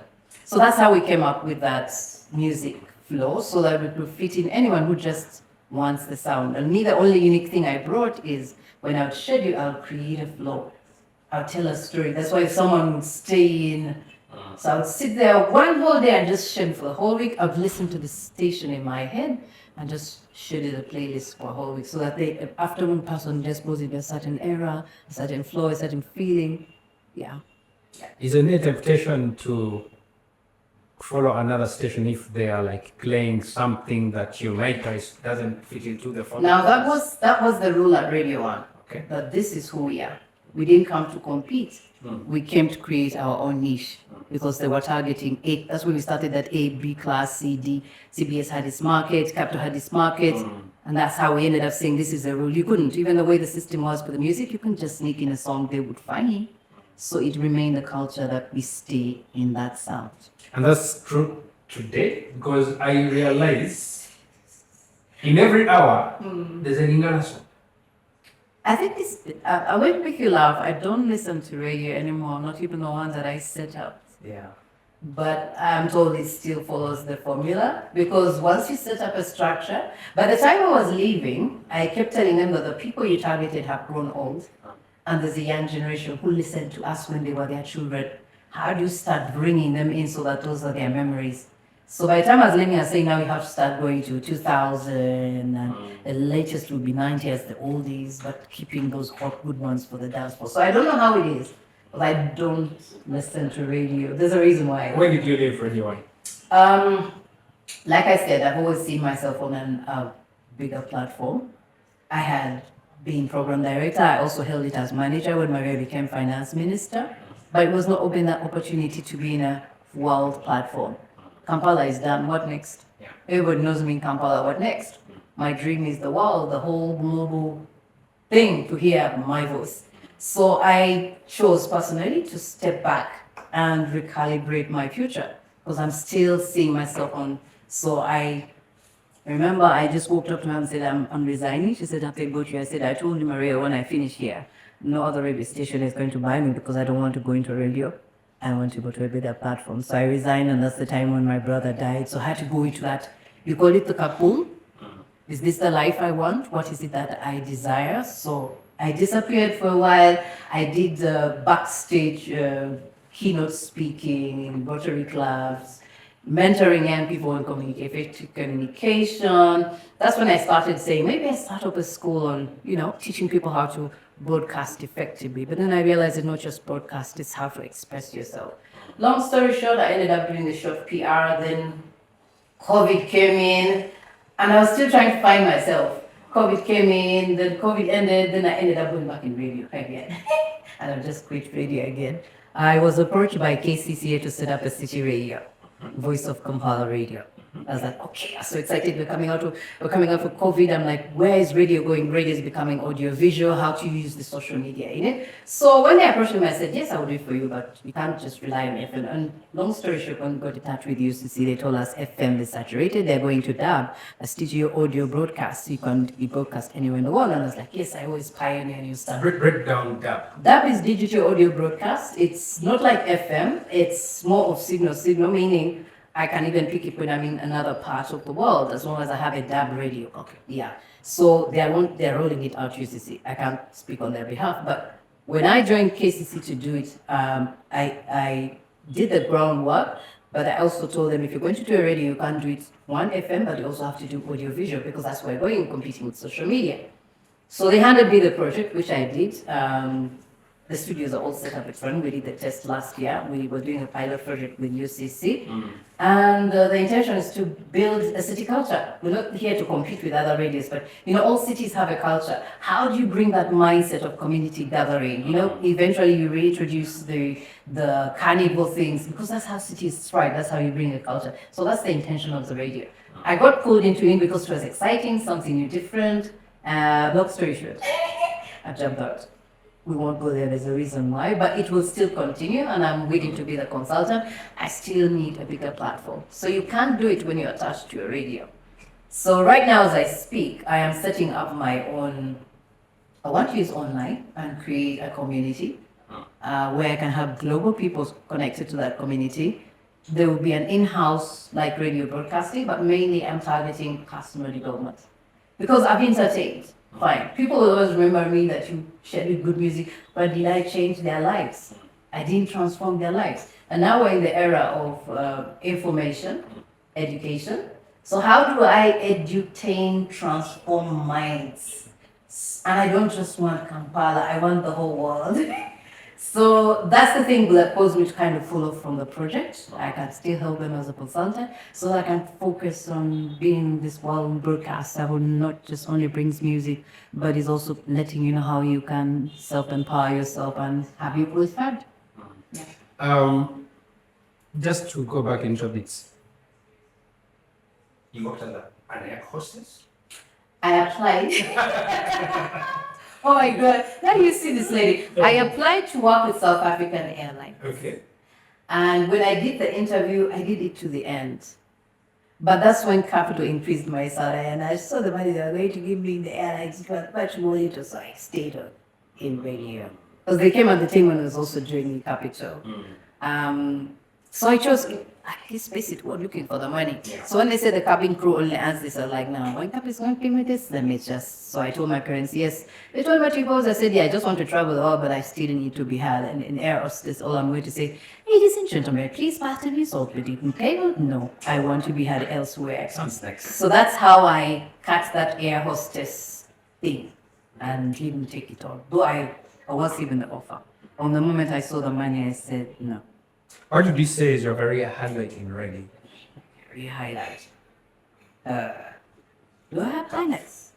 So that's how we came up with that music flow, so that we could fit in anyone who just wants the sound. And me, the only unique thing I brought is when I would schedule, I'll create a flow. I'll tell a story. That's why if someone would stay in, so I would sit there one whole day and just schedule for the whole week. I would listen to the station in my head and just schedule the playlist for a whole week, so that after one person just goes into a certain era, a certain flow, a certain feeling. Yeah. Isn't it a temptation to follow another station if they are like playing something that you like doesn't fit into the format? Now that was the rule at Radio 1. Okay. That this is who we are. We didn't come to compete. We came to create our own niche, because they were targeting A. That's when we started that A, B class, C, D. CBS had its market, Capital had its market, and that's how we ended up saying this is a rule. You couldn't, even the way the system was for the music, you couldn't just sneak in a song they would find. So it remained the culture that we stay in that sound. And that's true today, because I realize in every hour there's an Ingala song. I think this, I will make you laugh. I don't listen to radio anymore, not even the ones that I set up. Yeah. But I'm told it still follows the formula, because once you set up a structure, by the time I was leaving, I kept telling them that the people you targeted have grown old, and there's a young generation who listened to us when they were their children. How do you start bringing them in so that those are their memories? So by the time I was leaving, I was saying now you have to start going to 2000, and the latest would be 90 as the oldies, but keeping those hot good ones for the dance floor. So I don't know how it is, but I don't listen to radio. There's a reason why. When did you leave Radio 1? Like I said, I've always seen myself on a bigger platform. I had been program director. I also held it as manager when Maria became finance minister, but it was not open that opportunity to be in a world platform. Kampala is done, what next? Yeah. Everybody knows me in Kampala, what next? My dream is the world, the whole global thing to hear my voice. So I chose personally to step back and recalibrate my future, because I'm still seeing myself on. So I remember I just walked up to her and said, I'm resigning. She said, okay, go to you. I said, I told you, Maria, when I finish here, no other radio station is going to buy me, because I don't want to go into radio. I want to go to a bigger platform. So I resigned, and that's the time when my brother died. So I had to go into that. You call it the kapul. Is this the life I want? What is it that I desire? So I disappeared for a while. I did backstage keynote speaking in Rotary clubs, mentoring young people on communication. That's when I started saying, maybe I start up a school on, teaching people how to broadcast effectively. But then I realized it's not just broadcast, it's how to express yourself. Long story short, I ended up doing the short PR, then COVID came in, and I was still trying to find myself. COVID came in, then COVID ended, then I ended up going back in radio again. And I just quit radio again. I was approached by KCCA to set up a city radio, Voice of Kampala Radio. I was like, okay, I'm so excited. We're coming out of COVID. I'm like, where is radio going? Radio is becoming audio visual. How to use the social media in it. So when they approached me, I said, yes, I will do it for you, but you can't just rely on FM. And long story short, when we got in touch with UCC, they told us FM is saturated. They're going to DAB, a studio audio broadcast. You can be broadcast anywhere in the world. And I was like, yes, I always pioneer new stuff. Break down DAB. DAB is digital audio broadcast. It's not like FM. It's more of signal, meaning I can even pick it when I'm in another part of the world, as long as I have a DAB radio. Okay. Yeah. So they're rolling it out UCC. I can't speak on their behalf, but when I joined KCC to do it, I did the groundwork, but I also told them if you're going to do a radio, you can't do it one FM, but you also have to do audio visual, because that's where we're going, competing with social media. So they handed me the project, which I did. The studios are all set up. It's running. We did the test last year. We were doing a pilot project with UCC. And the intention is to build a city culture. We're not here to compete with other radios, but all cities have a culture. How do you bring that mindset of community gathering? Eventually you reintroduce the carnival things, because that's how cities thrive. That's how you bring a culture. So that's the intention of the radio. I got pulled into it because it was exciting, something new, different. Long story short, I jumped out. We won't go there, there's a reason why, but it will still continue, and I'm willing to be the consultant. I still need a bigger platform. So you can't do it when you're attached to a radio. So right now as I speak, I am setting up my own, I want to use online and create a community where I can have global people connected to that community, there will be an in-house like radio broadcasting, but mainly I'm targeting customer development. Because I've entertained, fine. People will always remember me that you scheduled good music, but did I change their lives? I didn't transform their lives. And now we're in the era of information, education. So how do I edutain, transform minds? And I don't just want Kampala, I want the whole world. So that's the thing that caused me to kind of follow from the project. I can still help them as a consultant so that I can focus on being this world broadcaster who not just only brings music, but is also letting you know how you can self-empower yourself and have your voice heard. Just to go back into bits. You worked as an air hostess? I applied. Oh my God, now you see this lady. I applied to work with South African Airlines. Okay. And when I did the interview, I did it to the end. But that's when capital increased my salary, and I saw the money they were going to give me in the airlines was much more little, so I stayed on in radio. Because they came at the time when I was also doing the capital. So I chose, this basically we're looking for the money. Yeah. So when they said the cabin crew only earns this, I was like, no, when cabin is going to give me this, let me just. So I told my parents, yes. They told me to propose. I said, yeah, I just want to travel the world, but I still need to be had. And in air hostess, all I'm going to say, ladies and gentlemen, please fasten your salt with it. Okay? No, I want to be had elsewhere. Sounds nice. So that's how I cut that air hostess thing and didn't take it on. Though I was given the offer. On the moment I saw the money, I said, no. What would you say is your career highlight in radio? Career highlight. Do I have highlights?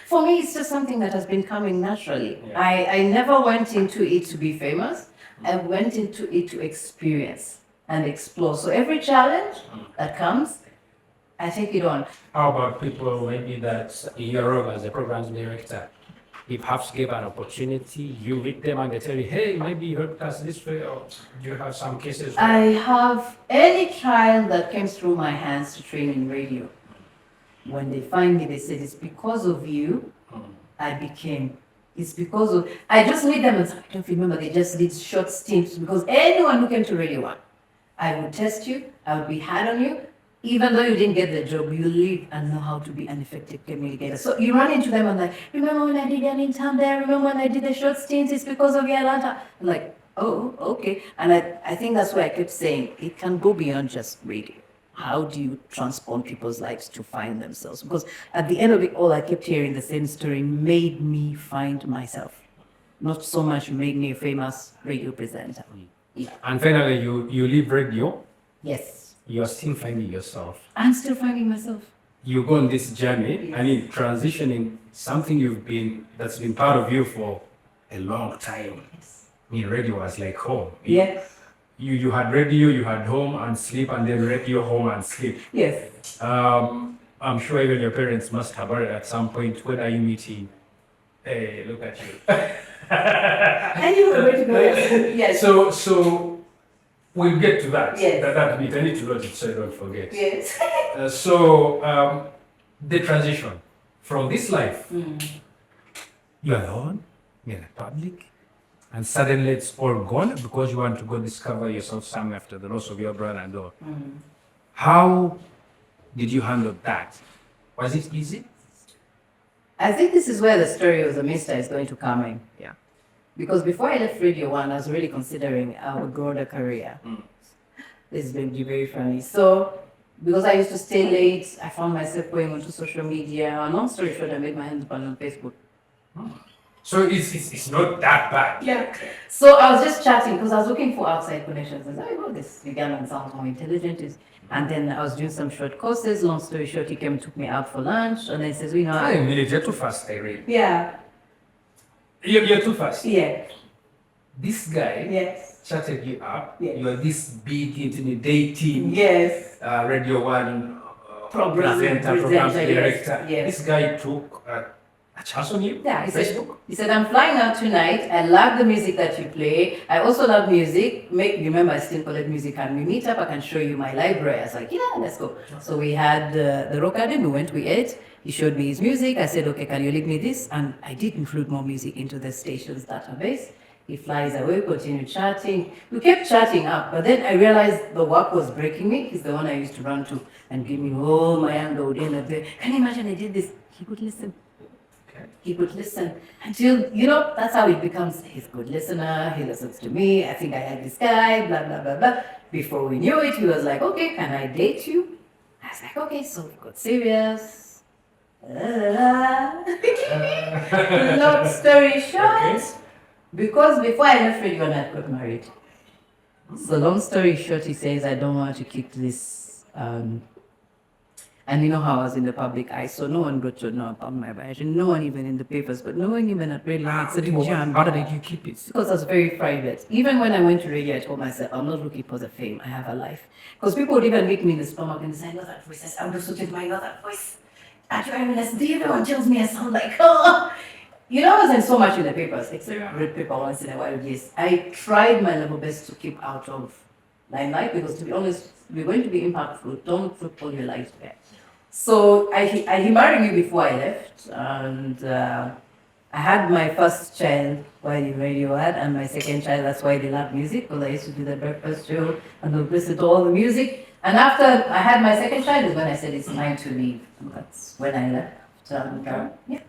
For me, it's just something that has been coming naturally. Yeah. I never went into it to be famous. I went into it to experience and explore. So every challenge that comes, I take it on. How about people maybe that in your role as a programs director, if perhaps give an opportunity, you meet them and they tell you, hey, maybe you helped us this way, or do you have some cases? I have any child that came through my hands to train in radio. When they find me, they said, it's because of you I became. It's because of, I just meet them and say, I don't remember, they just did short stints because anyone who came to Radio 1, I would test you, I would be hard on you. Even though you didn't get the job, you live and know how to be an effective communicator. So you run into them and like, remember when I did an intern there? Remember when I did the short stints? It's because of your Atlanta. I'm like, oh, okay. And I think that's why I kept saying it can go beyond just radio. How do you transform people's lives to find themselves? Because at the end of it all, I kept hearing the same story, made me find myself. Not so much made me a famous radio presenter. Yeah. And finally, you leave radio, Yes. you're still finding yourself. I'm still finding myself. You go on this journey, and in transitioning something that's been part of you for a long time. Yes. In radio was like home. Yes. You had radio, you had home and sleep, and then radio, home and sleep. Yes. I'm sure even your parents must have heard at some point, when are you meeting? Hey, look at you. And you were ready to go. Yes. So we'll get to that. Yes. That bit. I need to note it so I don't forget. Yes. The transition from this life, you're alone, you're in public, and suddenly it's all gone because you want to go discover yourself somewhere after the loss of your brother and all. How did you handle that? Was it easy? I think this is where the story of the Mister is going to come in. Yeah. Because before I left Radio 1, I was really considering I would grow the career. This is going to be very funny. So, because I used to stay late, I found myself going onto social media. Long story short, I made my hands burn on Facebook. So it's not that bad. Yeah. So I was just chatting because I was looking for outside connections. I was like, oh, this Ugandan sounds more intelligent. And then I was doing some short courses. Long story short, he came and took me out for lunch. And then he says, You're too fast, Irene. Yeah. You're too fast. Yeah. This guy Yes. chatted you up. Yes. You're this big, intimidating Yes. Radio 1 Program program yes, director. yes. This guy took a chance on you? Yeah, Facebook? he said, I'm flying out tonight. I love the music that you play. I also love music. Remember, I still collect music. And we meet up, I can show you my library. I was like, yeah, let's go. So we had the rock garden. We went, we ate. He showed me his music. I said, okay, can you link me this? And I did include more music into the station's database. He flies away, continue chatting. We kept chatting up, but then I realized the work was breaking me. He's the one I used to run to and give me all my anger would end up there. Can you imagine I did this? He would listen. He would listen until, that's how it becomes. He's a good listener. He listens to me. I think I like this guy, blah, blah, blah, blah. Before we knew it, he was like, okay, can I date you? I was like, okay, so we got serious. Long story short, because before I left Radio 1, I got married. So long story short, he says, I don't want to keep this. And you know how I was in the public eye, so no one got to know about my marriage. No one even in the papers, but no one even at Radio 1 said, How did you keep it? because I was very private. Even when I went to radio, I told myself, I'm not looking for the fame, I have a life. Because people would even meet me in the supermarket and say, I know that voice. I said, I'm just suited by that voice. Everyone tells me I sound like, oh. I wasn't so much in the papers, except I read paper once in a while, yes. I tried my level best to keep out of limelight, because to be honest, we're going to be impactful. Don't put all your life there. So he married me before I left, and I had my first child while in Radio 1, and my second child, that's why they love music, because I used to do the breakfast show and they'll listen to all the music. And after I had my second child is when I said it's time to leave. That's when I left. Yeah.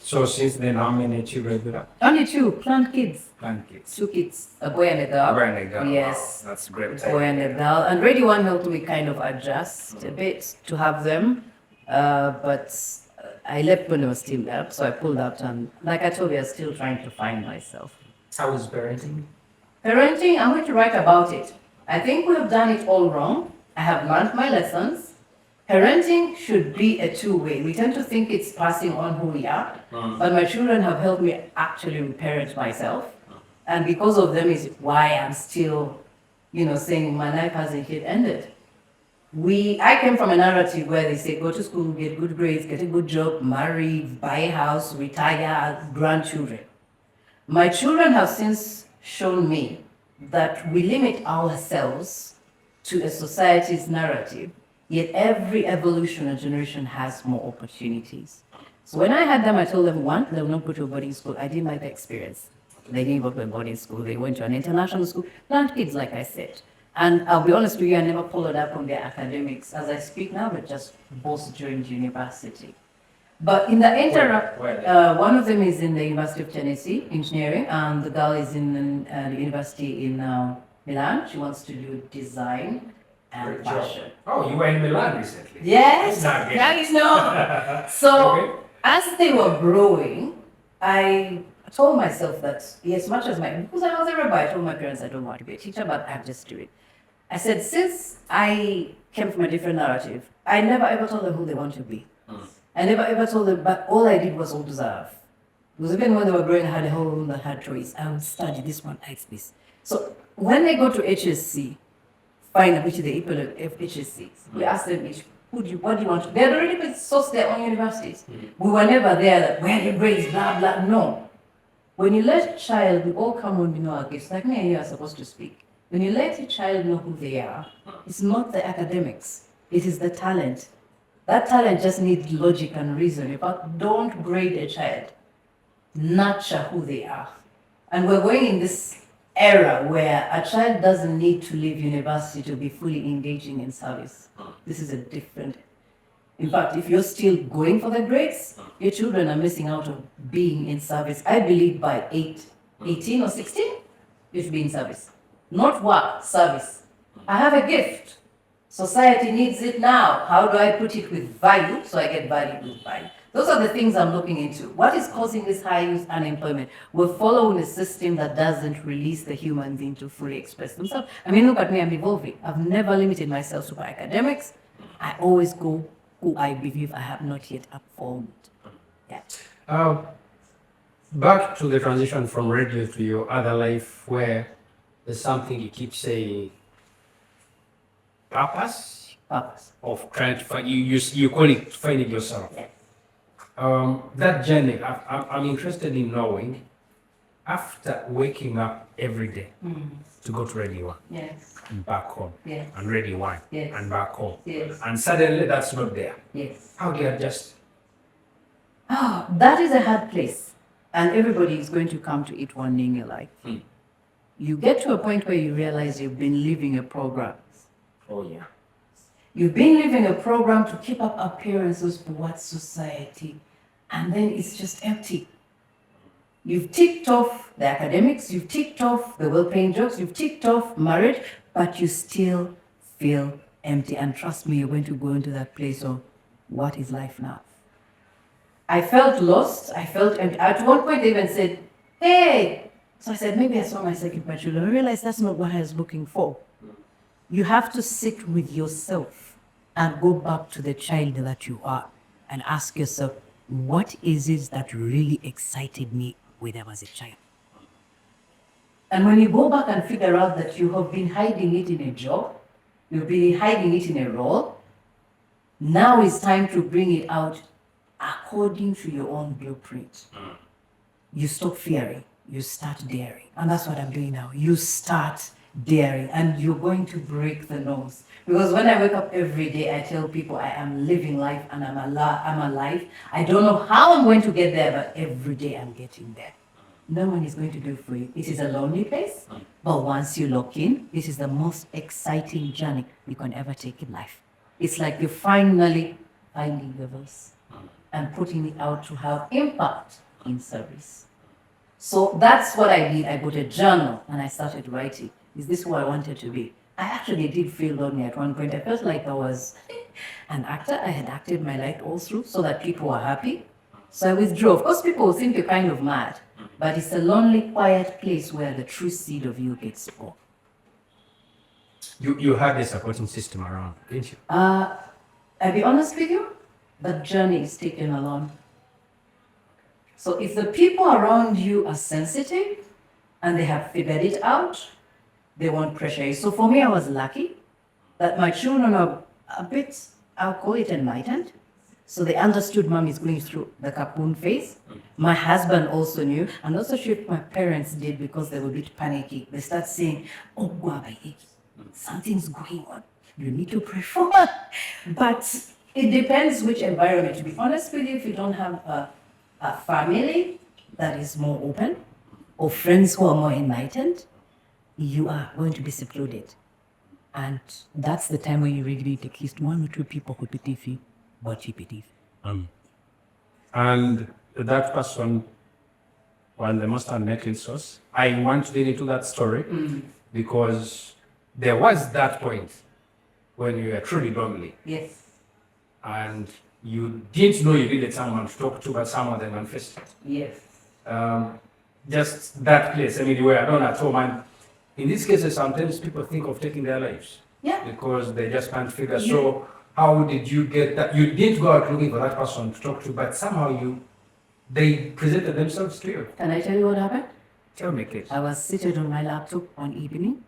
So since then, how many children do you have? Only two, plant kids. Plant kids. 2 kids, a boy and a girl. A boy and a girl. Yes. Wow, that's great. A boy and a girl. And Radio 1 helped me kind of adjust a bit to have them. But I left when I was still there, so I pulled out, and like I told you, I'm still trying to find myself. How is parenting? Parenting, I'm going to write about it. I think we have done it all wrong. I have learned my lessons. Parenting should be a two-way. We tend to think it's passing on who we are, but my children have helped me actually parent myself. And because of them is why I'm still, saying my life hasn't yet ended. I came from a narrative where they say, go to school, get good grades, get a good job, marry, buy a house, retire, grandchildren. My children have since shown me that we limit ourselves to a society's narrative, yet every evolution and generation has more opportunities. So when I had them, I told them, one, they will not go to a boarding school. I didn't like the experience. They didn't go to a boarding school. They went to an international school. Plant kids, like I said. And I'll be honest with you, I never followed up on their academics. As I speak now, but just both during university. But in the interim, one of them is in the University of Tennessee, engineering, and the girl is in the university in Milan. She wants to do design and fashion. Oh, you were in Milan recently? Yes, So as they were growing, I told myself that, as much as because I was a rabbi, I told my parents I don't want to be a teacher, but I'm just doing it. I said, since I came from a different narrative, I never ever told them who they want to be. I never ever told them, but all I did was observe. Because even when they were growing, I had a whole room that had choice. I would study this one, likes this. So when they go to HSC, find out which is the equivalent of HSCs, we ask them each, what do you want to? They had already been sourced their own universities. We were never there that, where the grades, blah, blah, no. When you let a child, we all come on, our gifts, like me and you are supposed to speak. When you let a child know who they are, it's not the academics, it is the talent. That talent just needs logic and reason. In fact, don't grade a child, nurture who they are. And we're going in this era where a child doesn't need to leave university to be fully engaging in service. This is a different. In fact, if you're still going for the grades, your children are missing out on being in service. I believe by 18 or 16, you should be in service. Not work, service. I have a gift. Society needs it now. How do I put it with value so I get value with value? Those are the things I'm looking into. What is causing this high youth unemployment? We're following a system that doesn't release the human being to fully express themselves. I mean, look at me, I'm evolving. I've never limited myself to my academics. I always go who I believe I have not yet performed. Yeah. Back to the transition from radio to your other life, where there's something you keep saying, purpose of trying to find, you call it finding yourself. Yeah. That journey, I'm interested in knowing, after waking up every day to go to Radio 1, Yes. and back home, Yes. and Radio 1, Yes. and back home, Yes. and suddenly that's not there. Yes. How do you adjust? Oh, that is a hard place. And everybody is going to come to it one day in your life. You get to a point where you realize you've been living a program. Oh, yeah. You've been living a program to keep up appearances for what society, and then it's just empty. You've ticked off the academics, you've ticked off the well-paying jobs, you've ticked off marriage, but you still feel empty. And trust me, you're going to go into that place of what is life now? I felt lost, I felt empty. At one point they even said, hey! So I said, maybe I saw my second children. I realized that's not what I was looking for. You have to sit with yourself and go back to the child that you are and ask yourself, what is it that really excited me when I was a child? And when you go back and figure out that you have been hiding it in a job, you've been hiding it in a role, now it's time to bring it out according to your own blueprint. You stop fearing, you start daring. And that's what I'm doing now. You start daring, and you're going to break the norms. Because when I wake up every day, I tell people I am living life and I'm alive. I don't know how I'm going to get there, but every day I'm getting there. No one is going to do it for you. It is a lonely place, but once you lock in, this is the most exciting journey you can ever take in life. It's like you're finally finding the voice and putting it out to have impact in service. So that's what I did. I got a journal and I started writing. Is this who I wanted to be? I actually did feel lonely at one point. I felt like I was an actor. I had acted my life all through so that people were happy. So I withdrew. Of course, people will think you're kind of mad, but it's a lonely, quiet place where the true seed of you gets born. You had a supporting system around, didn't you? I'll be honest with you, the journey is taken alone. So if the people around you are sensitive and they have figured it out, they won't pressure you. So for me, I was lucky that my children are a bit, I'll call it enlightened. So they understood mom is going through the cocoon phase. My husband also knew. I'm not so sure if my parents did because they were a bit panicky. They start saying, oh, something's going on. You need to pray for her. But it depends which environment. To be honest with you, if you don't have a family that is more open or friends who are more enlightened, you are going to be secluded. And that's the time when you really need at least one or two people who believe you what you believe. And that person, well, the most unlikely source, I want to get into that story because there was that point when you were truly lonely. Yes. And you didn't know you needed someone to talk to, but someone that manifested. Yes. Just that place. I mean, you were alone at home. And in these cases, sometimes people think of taking their lives. Yeah. Because they just can't figure. So how did you get that? You didn't go out looking for that person to talk to, but somehow they presented themselves to you. Can I tell you what happened? Tell me, please. I was seated on my laptop one evening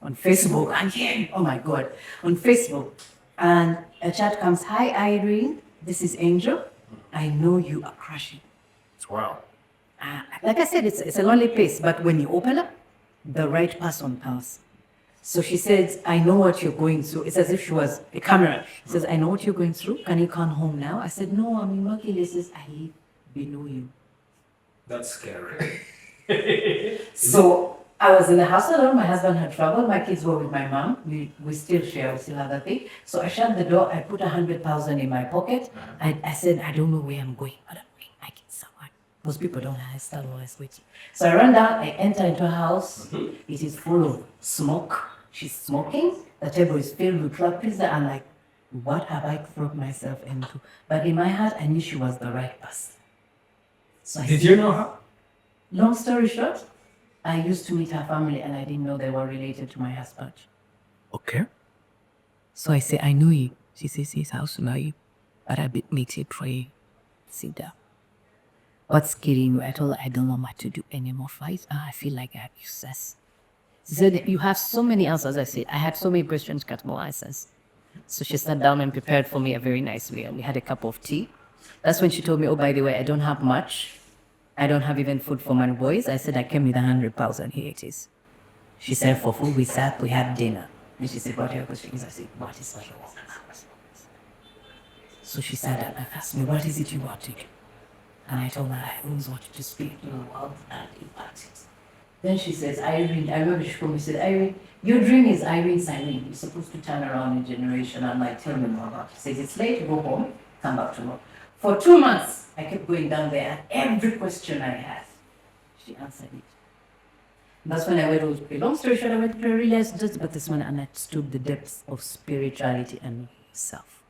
on Facebook, and oh my God, on Facebook. And a chat comes, hi Irene, this is Angel. I know you are crashing. Wow. Like I said, it's a lonely place, but when you open up, the right person comes. So she says, I know what you're going through. It's as if she was a camera. She says, I know what you're going through. Can you come home now? I said, no, I'm in Makerere. She says, I live below you. That's scary. So I was in the house alone. My husband had traveled. My kids were with my mom. We still share. We still have that thing. So I shut the door. I put 100,000 in my pocket. I said, I don't know where I'm going, but I'm going. I get someone. Most people don't understand what I was waiting. So I run down. I enter into a house. It is full of smoke. She's smoking. The table is filled with club pizza. I'm like, what have I thrown myself into? But in my heart, I knew she was the right person. So Did you know her? Long story short, I used to meet her family and I didn't know they were related to my husband. Okay. So I say, I know you. She says, yes, how soon are you? But I meet you, pray, sit down. What's scaring you? I told her, I don't know what to do anymore. I feel like I have useless. She said, you have so many answers. I said, I had so many questions, got more answers. So she sat down and prepared for me a very nice meal. We had a cup of tea. That's when she told me, oh, by the way, I don't have much. I don't have even food for my boys. I said, I came with 100,000. Here it is. She said, for food, we sat, we had dinner. And she said, what are your questions? I said, what is what you want? So she sat down and asked me, what is it you want to do? And I told her I always wanted to speak to the world and impact it. Then she says, Irene, I remember she told me, she said, Irene, your dream is Irene's Irene. You're supposed to turn around in generation. I'm like, tell me more about it. She says, it's late, go home, come back tomorrow. For 2 months, I kept going down there, and every question I had, she answered it. That's when I went, okay, long story short, I went to realize just about this one and I understood the depths of spirituality and self.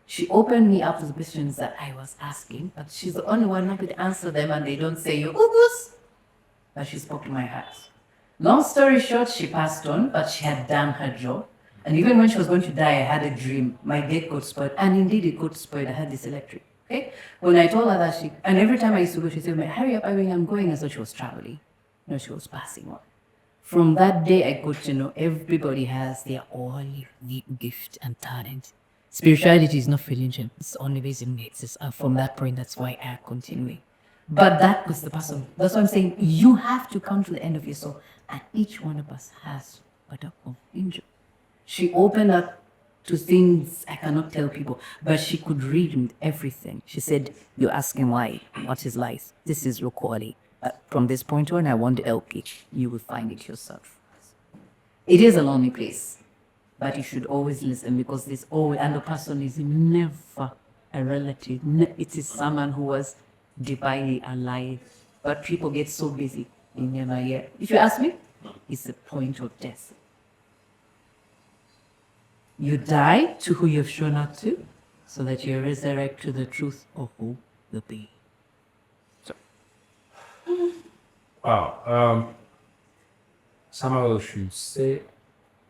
She opened me up to the questions that I was asking, but she's the only one who could answer them and they don't say you oogus. But she spoke to my heart. Long story short, she passed on, but she had done her job. And even when she was going to die, I had a dream. My gate got spoiled, and indeed it got spoiled. I had this electric. Okay? When I told her that and every time I used to go, she said, hurry up, Irene, I'm going, as though she was traveling. No, she was passing on. From that day, I got to know everybody has their own unique gift and talent. Spirituality is not religion. It's only based on it. From that point, that's why I am continuing. But that was the person. That's what I'm saying. You have to come to the end of your soul. And each one of us has a dark angel. She opened up to things I cannot tell people, but she could read everything. She said, you're asking why, what is life? This is your calling. From this point on, I want to help you. You will find it yourself. It is a lonely place, but you should always listen because there's always, and the person is never a relative. It is someone who was divinely alive, but people get so busy, they never hear. If you ask me, it's the point of death. You die to who you've shown up to, so that you resurrect to the truth of who you be. Wow. Somehow should say,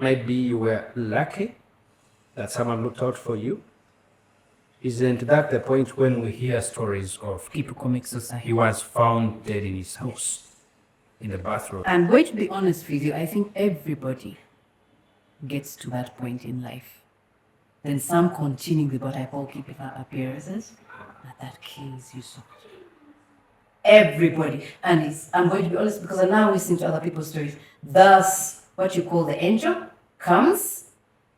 maybe you were lucky that someone looked out for you. Isn't that the point when we hear stories of People commit suicide. he was found dead in his house, in the bathroom? I'm going to be honest with you, I think everybody gets to that point in life. Then some continue with what I call keeping up appearances, and that kills you so much. Everybody. And I'm going to be honest because I now listen to other people's stories. Thus, what you call the angel comes,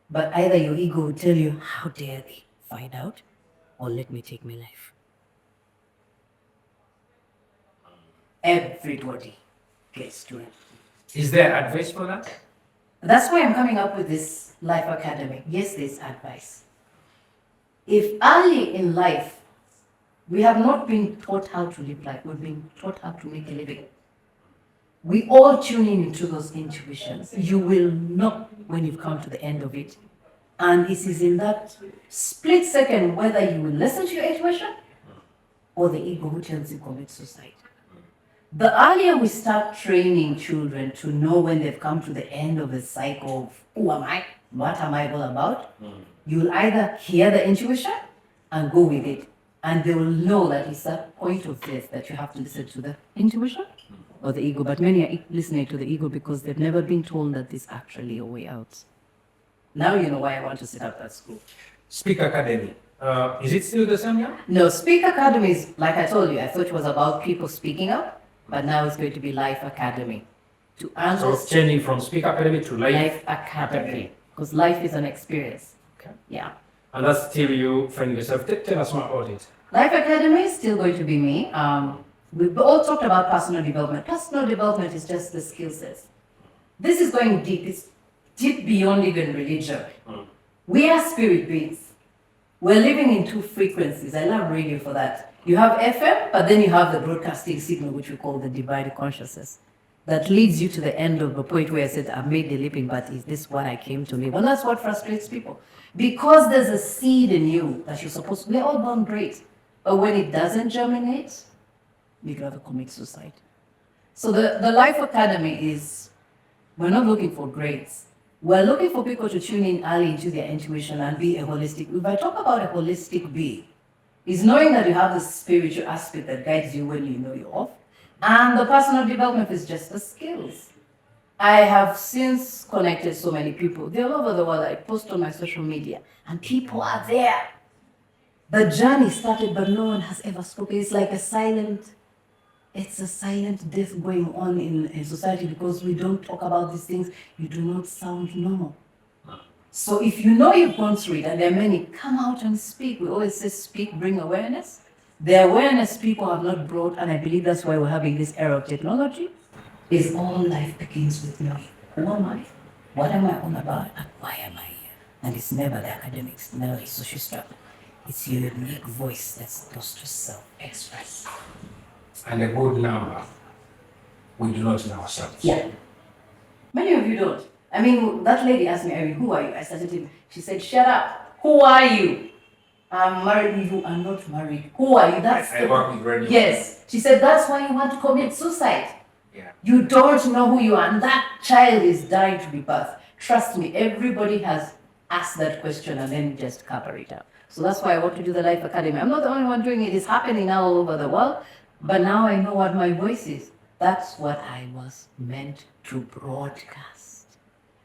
but either your ego will tell you, how dare they find out, or let me take my life. Everybody gets to it. Is there advice for that? That's why I'm coming up with this Life Academy. Yes, there's advice. If early in life, we have not been taught how to live life, we've been taught how to make a living. We all tune in into those intuitions. You will know when you've come to the end of it. And it is in that split second whether you will listen to your intuition or the ego who tells you commit suicide. The earlier we start training children to know when they've come to the end of the cycle of who am I, what am I all about, you'll either hear the intuition and go with it. And they will know that it's that point of death that you have to listen to the intuition or the ego. But many are listening to the ego because they've never been told that there's actually a way out. Now you know why I want to set up that school. Speak Academy. Is it still the same now? No, Speak Academy is, like I told you, I thought it was about people speaking up, but now it's going to be Life Academy. To answer So it's changing from Speak Academy to Life Academy. Because life is an experience. Okay. Yeah. And that's still you finding yourself. Tell us more about it. Life Academy is still going to be me. We've all talked about personal development. Personal development is just the skill sets. This is going deep. It's deep beyond even religion. We are spirit beings. We're living in two frequencies. I love radio for that. You have FM, but then you have the broadcasting signal, which we call the divided consciousness. That leads you to the end of the point where I said, I've made the leaping, but is this what I came to live? Well, that's what frustrates people. Because there's a seed in you that you're supposed to, we're all born great. But when it doesn't germinate, you rather commit suicide. So the Life Academy is, we're not looking for grades. We're looking for people to tune in early into their intuition and be a holistic. If I talk about a holistic being, it's knowing that you have the spiritual aspect that guides you when you know you're off. And the personal development is just the skills. I have since connected so many people. They're all over the world. I post on my social media and people are there. The journey started, but no one has ever spoken. It's like a silent death going on in society because we don't talk about these things. You do not sound normal. So if you know you've gone through it, and there are many, come out and speak. We always say speak, bring awareness. The awareness people have not brought, and I believe that's why we're having this era of technology, is all life begins with me. Who am I? What am I all about? And why am I here? And it's never the academics, never the social struggle. It's your unique voice that's supposed to self-express. And a good number, we do not know ourselves. Yeah. Many of you don't. I mean, that lady asked me, Irene, who are you? I started to, she said, shut up. Who are you? I'm married, you are not married. Who are you? That's I work with radio. Yes. She said, that's why you want to commit suicide. Yeah. You don't know who you are, and that child is dying to be birthed. Trust me, everybody has asked that question and then just cover it up. So that's why I want to do the Life Academy. I'm not the only one doing it. It's happening now all over the world. But now I know what my voice is. That's what I was meant to broadcast.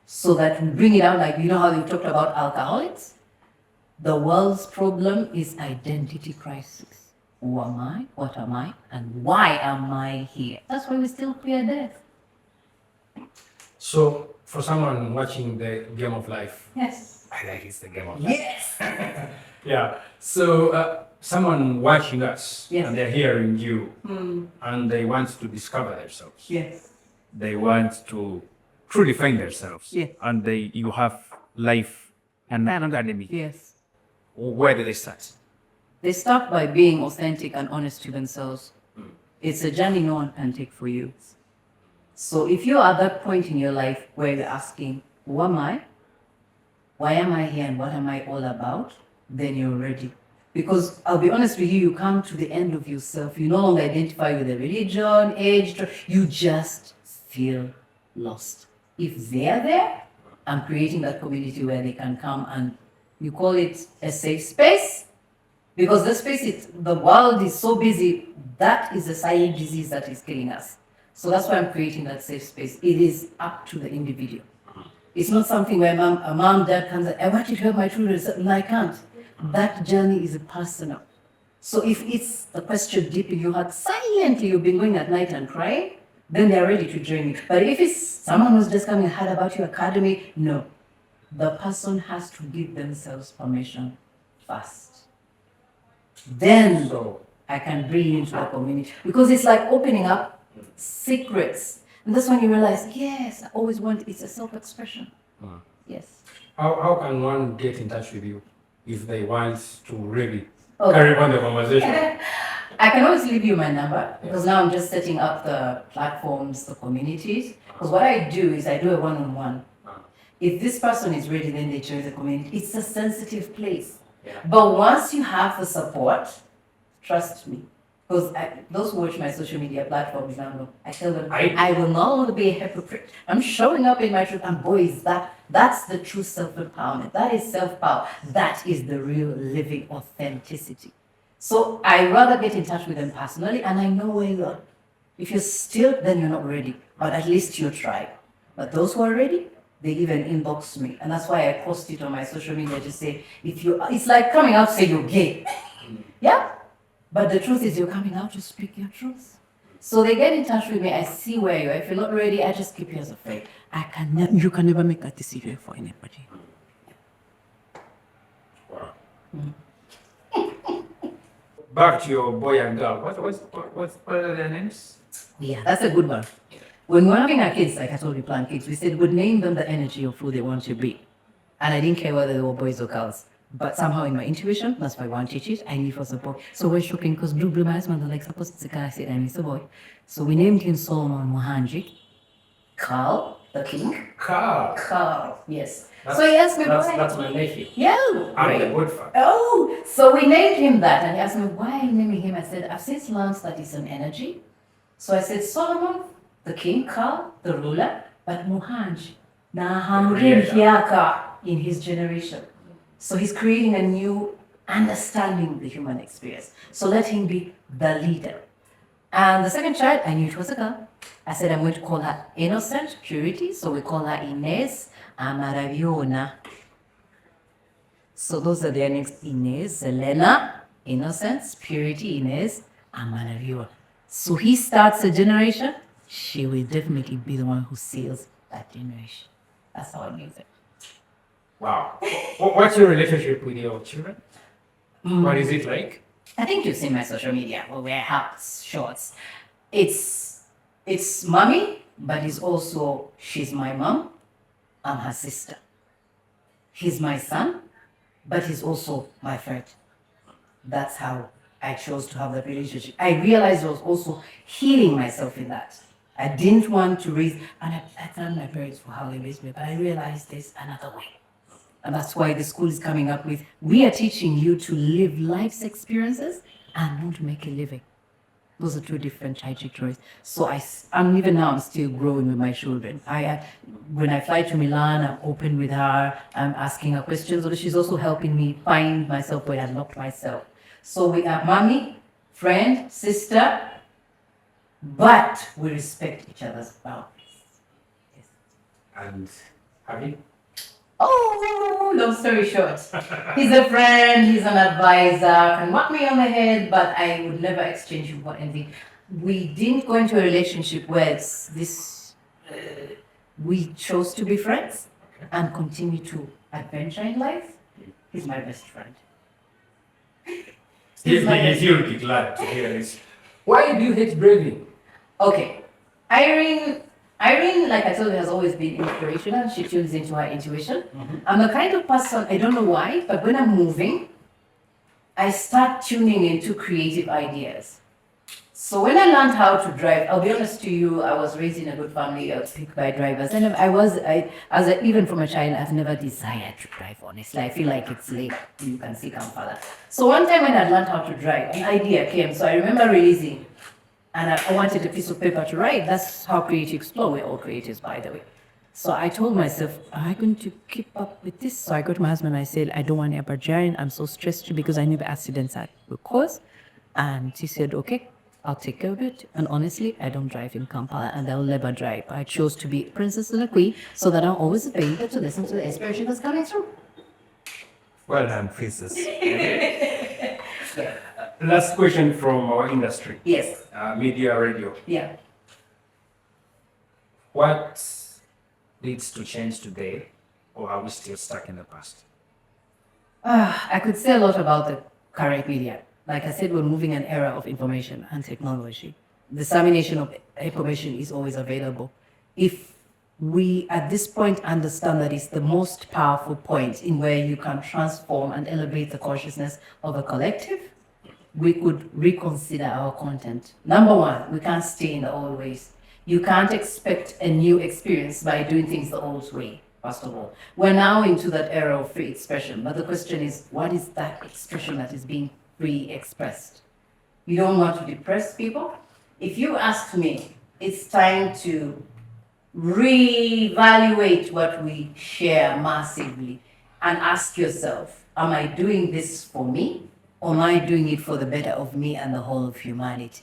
So that we bring it out, like, you know how you talked about alcoholics? The world's problem is identity crisis. Who am I? What am I? And why am I here? That's why we still fear death. So, for someone watching the game of life, Yes. I like it's the game of life. Yes. Yeah. So, someone watching us, Yes. and they're hearing you, and they want to discover themselves. Yes. They want to truly find themselves. Yes. And you have life and an academy. Yes. Where do they start? They start by being authentic and honest to themselves. It's a journey no one can take for you. So if you're at that point in your life where you're asking, who am I? Why am I here and what am I all about? Then you're ready. Because I'll be honest with you, you come to the end of yourself. You no longer identify with a religion, age, you just feel lost. If they're there, I'm creating that community where they can come, and you call it a safe space. Because the space, the world is so busy, that is a silent disease that is killing us. So that's why I'm creating that safe space. It is up to the individual. It's not something where a mom, dad comes and I want you to help my children. No, I can't. That journey is personal. So if it's a question deep in your heart, silently you've been going at night and crying, then they're ready to join you. But if it's someone who's just coming and heard about your academy, no. The person has to give themselves permission first. Then I can bring you into the community. Because it's like opening up secrets. And that's when you realize, yes, I always want, it's a self-expression. Yes. How can one get in touch with you if they want to really carry on the conversation? I can always leave you my number, because now I'm just setting up the platforms, the communities. Because what I do is I do a one-on-one. If this person is ready, then they join the community. It's a sensitive place. Yeah. But once you have the support, trust me, because those who watch my social media platforms now know, I tell them, I will not be a hypocrite. I'm showing up in my truth, and boys, that's the true self-empowerment. That is self-power. That is the real living authenticity. So I rather get in touch with them personally, and I know where you are. If you're still, then you're not ready, but at least you tried. But those who are ready, they even inbox me. And that's why I post it on my social media to say, it's like coming out to say you're gay. Yeah? But the truth is you're coming out to speak your truth. So they get in touch with me, I see where you are. If you're not ready, I just keep you as a friend. You can never make a decision for anybody. Wow. Back to your boy and girl. What are their names? Yeah, that's a good one. When we're having our kids, like I told you, plan kids, we said we'd name them the energy of who they want to be. And I didn't care whether they were boys or girls. But somehow in my intuition, that's why I want to teach it, I knew it was a boy. So we're shocking because Blue my husband was like, suppose it's a guy. I said, and it's a boy. So we named him Solomon Mohanji. Carl, the king. Carl, yes. So he asked me why. That's my nephew. Yeah. I'm the good fan. Oh, so we named him that. And he asked me, why are you naming him? I said, I've since learned that it's an energy. So I said, Solomon, the king, Carl, the ruler, but Mohanji, Nahamrin in his generation. So he's creating a new understanding of the human experience. So let him be the leader. And the second child, I knew it was a girl. I said I'm going to call her Innocent, Purity. So we call her Inez Amaraviona. So those are their names: Inez, Selena, Innocence, Purity, Inez Amaraviona. So he starts a generation. She will definitely be the one who seals that generation. That's how I knew it. Wow. What's your relationship with your children? What is it like? I think you've seen my social media where I have shorts. It's mommy, but it's also she's my mom, I'm her sister. He's my son, but he's also my friend. That's how I chose to have that relationship. I realized I was also healing myself in that. I didn't want to raise, and I thank my parents for how they raised me, but I realized there's another way. And that's why the school is coming up with, we are teaching you to live life's experiences and not make a living. Those are two different trajectories. So I'm even now, I'm still growing with my children. When I fly to Milan, I'm open with her. I'm asking her questions. Although she's also helping me find myself where I locked myself. So we are mommy, friend, sister, but we respect each other's boundaries. Yes. And Harry? Oh, long story short, he's a friend, he's an advisor, can whack me on the head, but I would never exchange him for anything. We didn't go into a relationship where it's this, we chose to be friends and continue to adventure in life. He's my best friend. He'll be glad to hear this. Why do you hate braving? Okay, Irene, like I told you, has always been inspirational. She tunes into her intuition. I'm the kind of person, I don't know why, but when I'm moving, I start tuning into creative ideas. So when I learned how to drive, I'll be honest to you, I was raised in a good family, I was picked by drivers. And even from a child, I've never desired to drive, honestly. I feel like it's late, you can see come further. So one time when I learned how to drive, an idea came. So I remember releasing, and I wanted a piece of paper to write. That's how creatives explore. We're all creatives, by the way. So I told myself, am I going to keep up with this? So I go to my husband and I said, I don't want to ever drive. I'm so stressed because I knew the accidents I would cause. And he said, okay, I'll take care of it. And honestly, I don't drive in Kampala and I'll never drive. I chose to be princess and a queen so that I'm always available to listen to the inspiration that's coming through. Well done, princess. Last question from our industry. Yes. Media, radio. Yeah. What needs to change today, or are we still stuck in the past? I could say a lot about the current media. Like I said, we're moving an era of information and technology. Dissemination of information is always available. If we, at this point, understand that it's the most powerful point in where you can transform and elevate the consciousness of a collective, we could reconsider our content. Number one, we can't stay in the old ways. You can't expect a new experience by doing things the old way, first of all. We're now into that era of free expression, but the question is, what is that expression that is being free expressed? You don't want to depress people? If you ask me, it's time to reevaluate what we share massively and ask yourself, am I doing this for me? Or am I doing it for the better of me and the whole of humanity?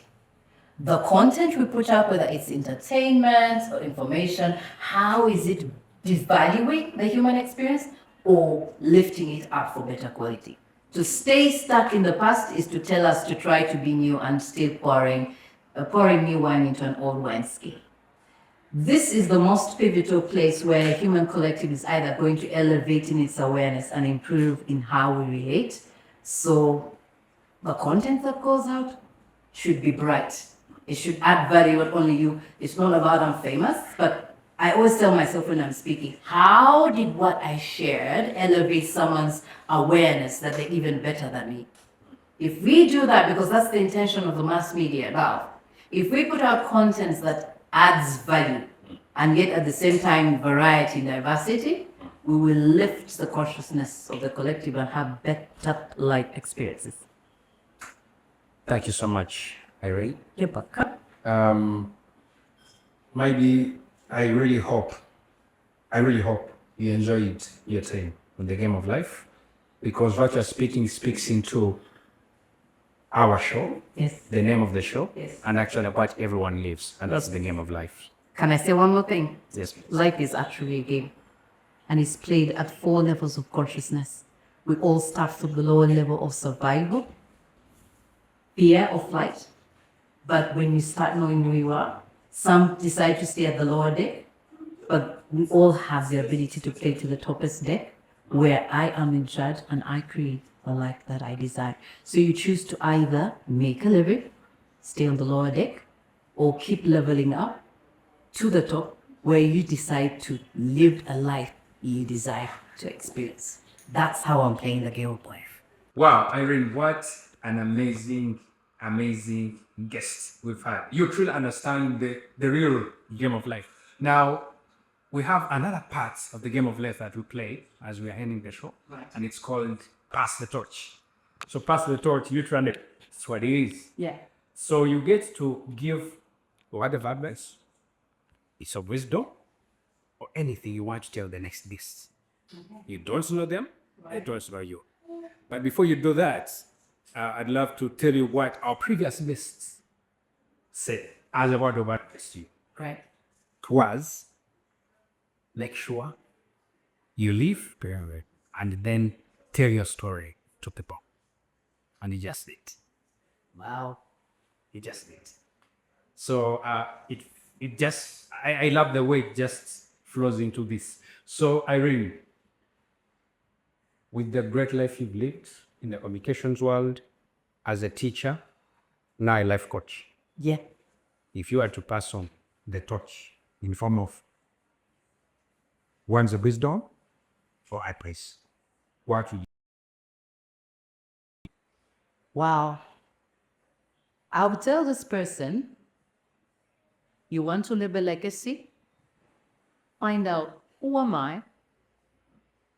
The content we put up, whether it's entertainment or information, how is it devaluing the human experience or lifting it up for better quality? To stay stuck in the past is to tell us to try to be new and still pouring new wine into an old wineskin. This is the most pivotal place where a human collective is either going to elevate in its awareness and improve in how we relate. So the content that goes out should be bright. It should add value, not only you. It's not about I'm famous, but I always tell myself when I'm speaking, how did what I shared elevate someone's awareness that they're even better than me? If we do that, because that's the intention of the mass media now, if we put out content that adds value and yet at the same time variety and diversity, we will lift the consciousness of the collective and have better life experiences. Thank you so much, Irene. You're welcome. Maybe I really hope you enjoyed your time on the game of life, because what you're speaking speaks into our show, Yes. the name of the show, Yes. and actually what everyone lives, and that's the game of life. Can I say one more thing? Yes, please. Life is actually a game, and it's played at 4 levels of consciousness. We all start from the lower level of survival, fear or flight. But when you start knowing who you are, some decide to stay at the lower deck, but we all have the ability to play to the toppest deck, where I am in charge and I create a life that I desire. So you choose to either make a living, stay on the lower deck, or keep leveling up to the top where you decide to live a life you desire to experience. That's how I'm playing the game of life. Wow, Irene, what an amazing, amazing guest we've had. You truly understand the real game of life. Now, we have another part of the game of life that we play as we are ending the show, and it's called Pass the Torch. So, pass the torch, literally, that's what it is. Yeah. So, you get to give whatever advice, piece of wisdom, or anything you want to tell the next guest. You don't know them, they don't know you. But before you do that, I'd love to tell you what our previous guests said as a word of advice to you. Right. It was, make sure you live and then tell your story to people. And he just did. Wow. He just did. So it just, I love the way it just flows into this. So Irene, with the great life you've lived in the communications world, as a teacher, now a life coach, Yeah. if you are to pass on the torch in form of one's wisdom or high praise, what would you? Wow. I would tell this person, you want to leave a legacy? Find out, who am I?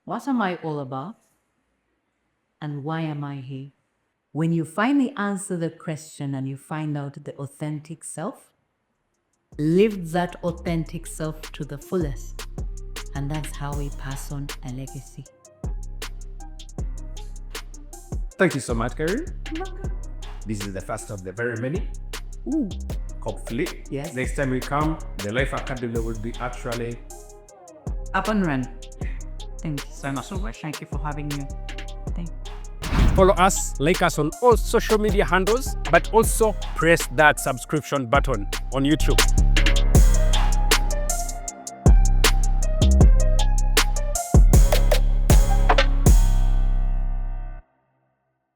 What am I all about? And why am I here? When you finally answer the question and you find out the authentic self, live that authentic self to the fullest. And that's how we pass on a legacy. Thank you so much, Carrie. This is the first of the very many. Ooh. Hopefully, Yes. next time we come, the Life Academy will be actually Up and run. Thank you so much. Thank you for having me. Thank you. Follow us, like us on all social media handles, but also press that subscription button on YouTube.